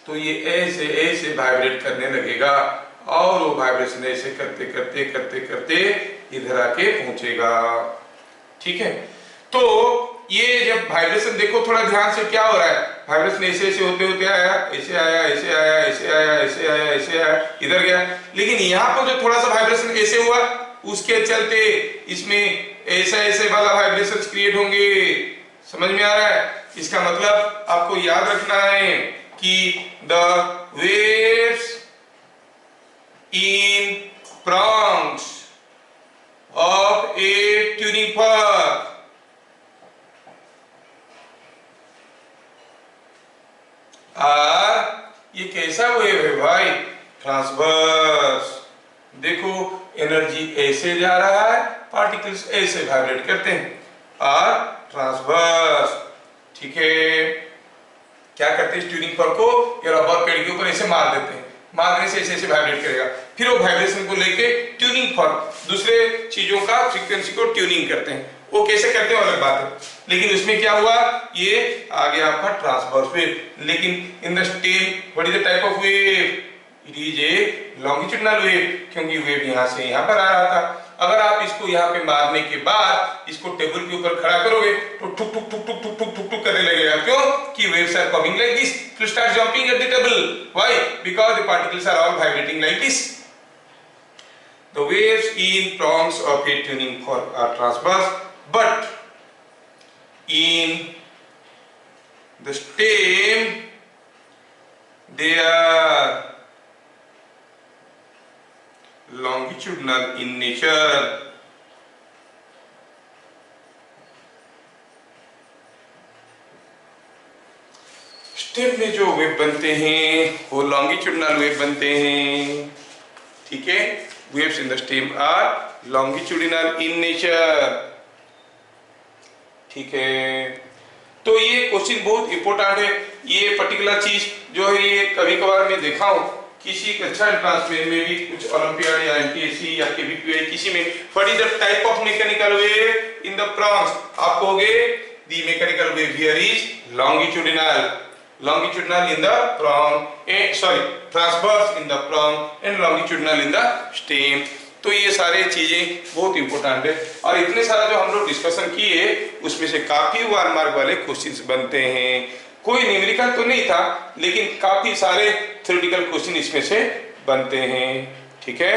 तो ये ऐसे ऐसे वाइब्रेट करने लगेगा और वो वाइब्रेशन ऐसे करते करते करते करते इधर आके पहुंचेगा। ठीक है, तो ये जब वाइब्रेशन देखो थोड़ा ध्यान से क्या हो रहा है, वाइब्रेशन ऐसे ऐसे होते होते आया, ऐसे आया, ऐसे आया, ऐसे आया, ऐसे आया, ऐसे आया, इधर गया। लेकिन यहाँ पर जो थोड़ा सा वाइब्रेशन ऐसे हुआ, उसके चलते इसमें ऐसा ऐसे वाला वाइब्रेशन क्रिएट होंगे। समझ में आ रहा है? इसका मतलब आपको याद रखना है कि the waves in prongs of a tuning fork ये कैसा वेव है भाई? ट्रांसवर्स। देखो एनर्जी ऐसे जा रहा है, पार्टिकल्स ऐसे वाइब्रेट करते हैं और ट्रांसवर्स। ठीक है, क्या करते हैं ट्यूनिंग फॉर्क को ये रबर पेड़ के ऊपर ऐसे मार देते हैं, मारने से ऐसे ऐसे वाइब्रेट करेगा, फिर वो वाइब्रेशन को लेके ट्यूनिंग फॉर्क दूसरे चीजों का फ्रीक्वेंसी को ट्यूनिंग करते हैं। वो कैसे करते हैं अलग बात है, लेकिन उसमें क्या हुआ, ये आ गया आपका ट्रांसवर्स वेव। लेकिन इन the stem what is the type of wave? It is a longitudinal wave, क्योंकि वेव यहाँ से यहाँ पर आ रहा था। अगर आप इसको यहाँ पे मारने के बाद इसको टेबल के ऊपर खड़ा करोगे तो ठुक ठुक ठुक ठुक ठुक ठुक ठुक ठुक करने लगेगा। क्यों? कि waves are coming like this to start jumping at the table. Why? Because the particles are all vibrating like this. The waves in prongs of a tuning fork are transverse, but in the stem they are longitudinal in nature. Stem में जो वेव बनते हैं वो लॉन्गिट्यूडिनल वेव बनते हैं। ठीक है, waves in the stem are longitudinal in nature. ठीक है, तो ये क्वेश्चन बहुत इंपॉर्टेंट है। ये पर्टिकुलर चीज जो है ये कभी कभार मैं देखा हूं किसी अच्छा एंट्रेंस में भी, कुछ ओलंपियाड या एमपीएससी या केवीपीआई किसी में, what is the type of mechanical wave in the prongs? आप कहोगे the mechanical wave here is longitudinal, longitudinal in the prong and sorry transverse in the prong and longitudinal in the stem। तो ये सारे चीजें बहुत इंपॉर्टेंट है और इतने सारा जो हम लोग डिस्कशन किए उसमें से काफी 1 मार्क वाले क्वेश्चंस बनते हैं। कोई न्यूमेरिकल तो नहीं था लेकिन काफी सारे थ्योरेटिकल क्वेश्चन इसमें से बनते हैं। ठीक है।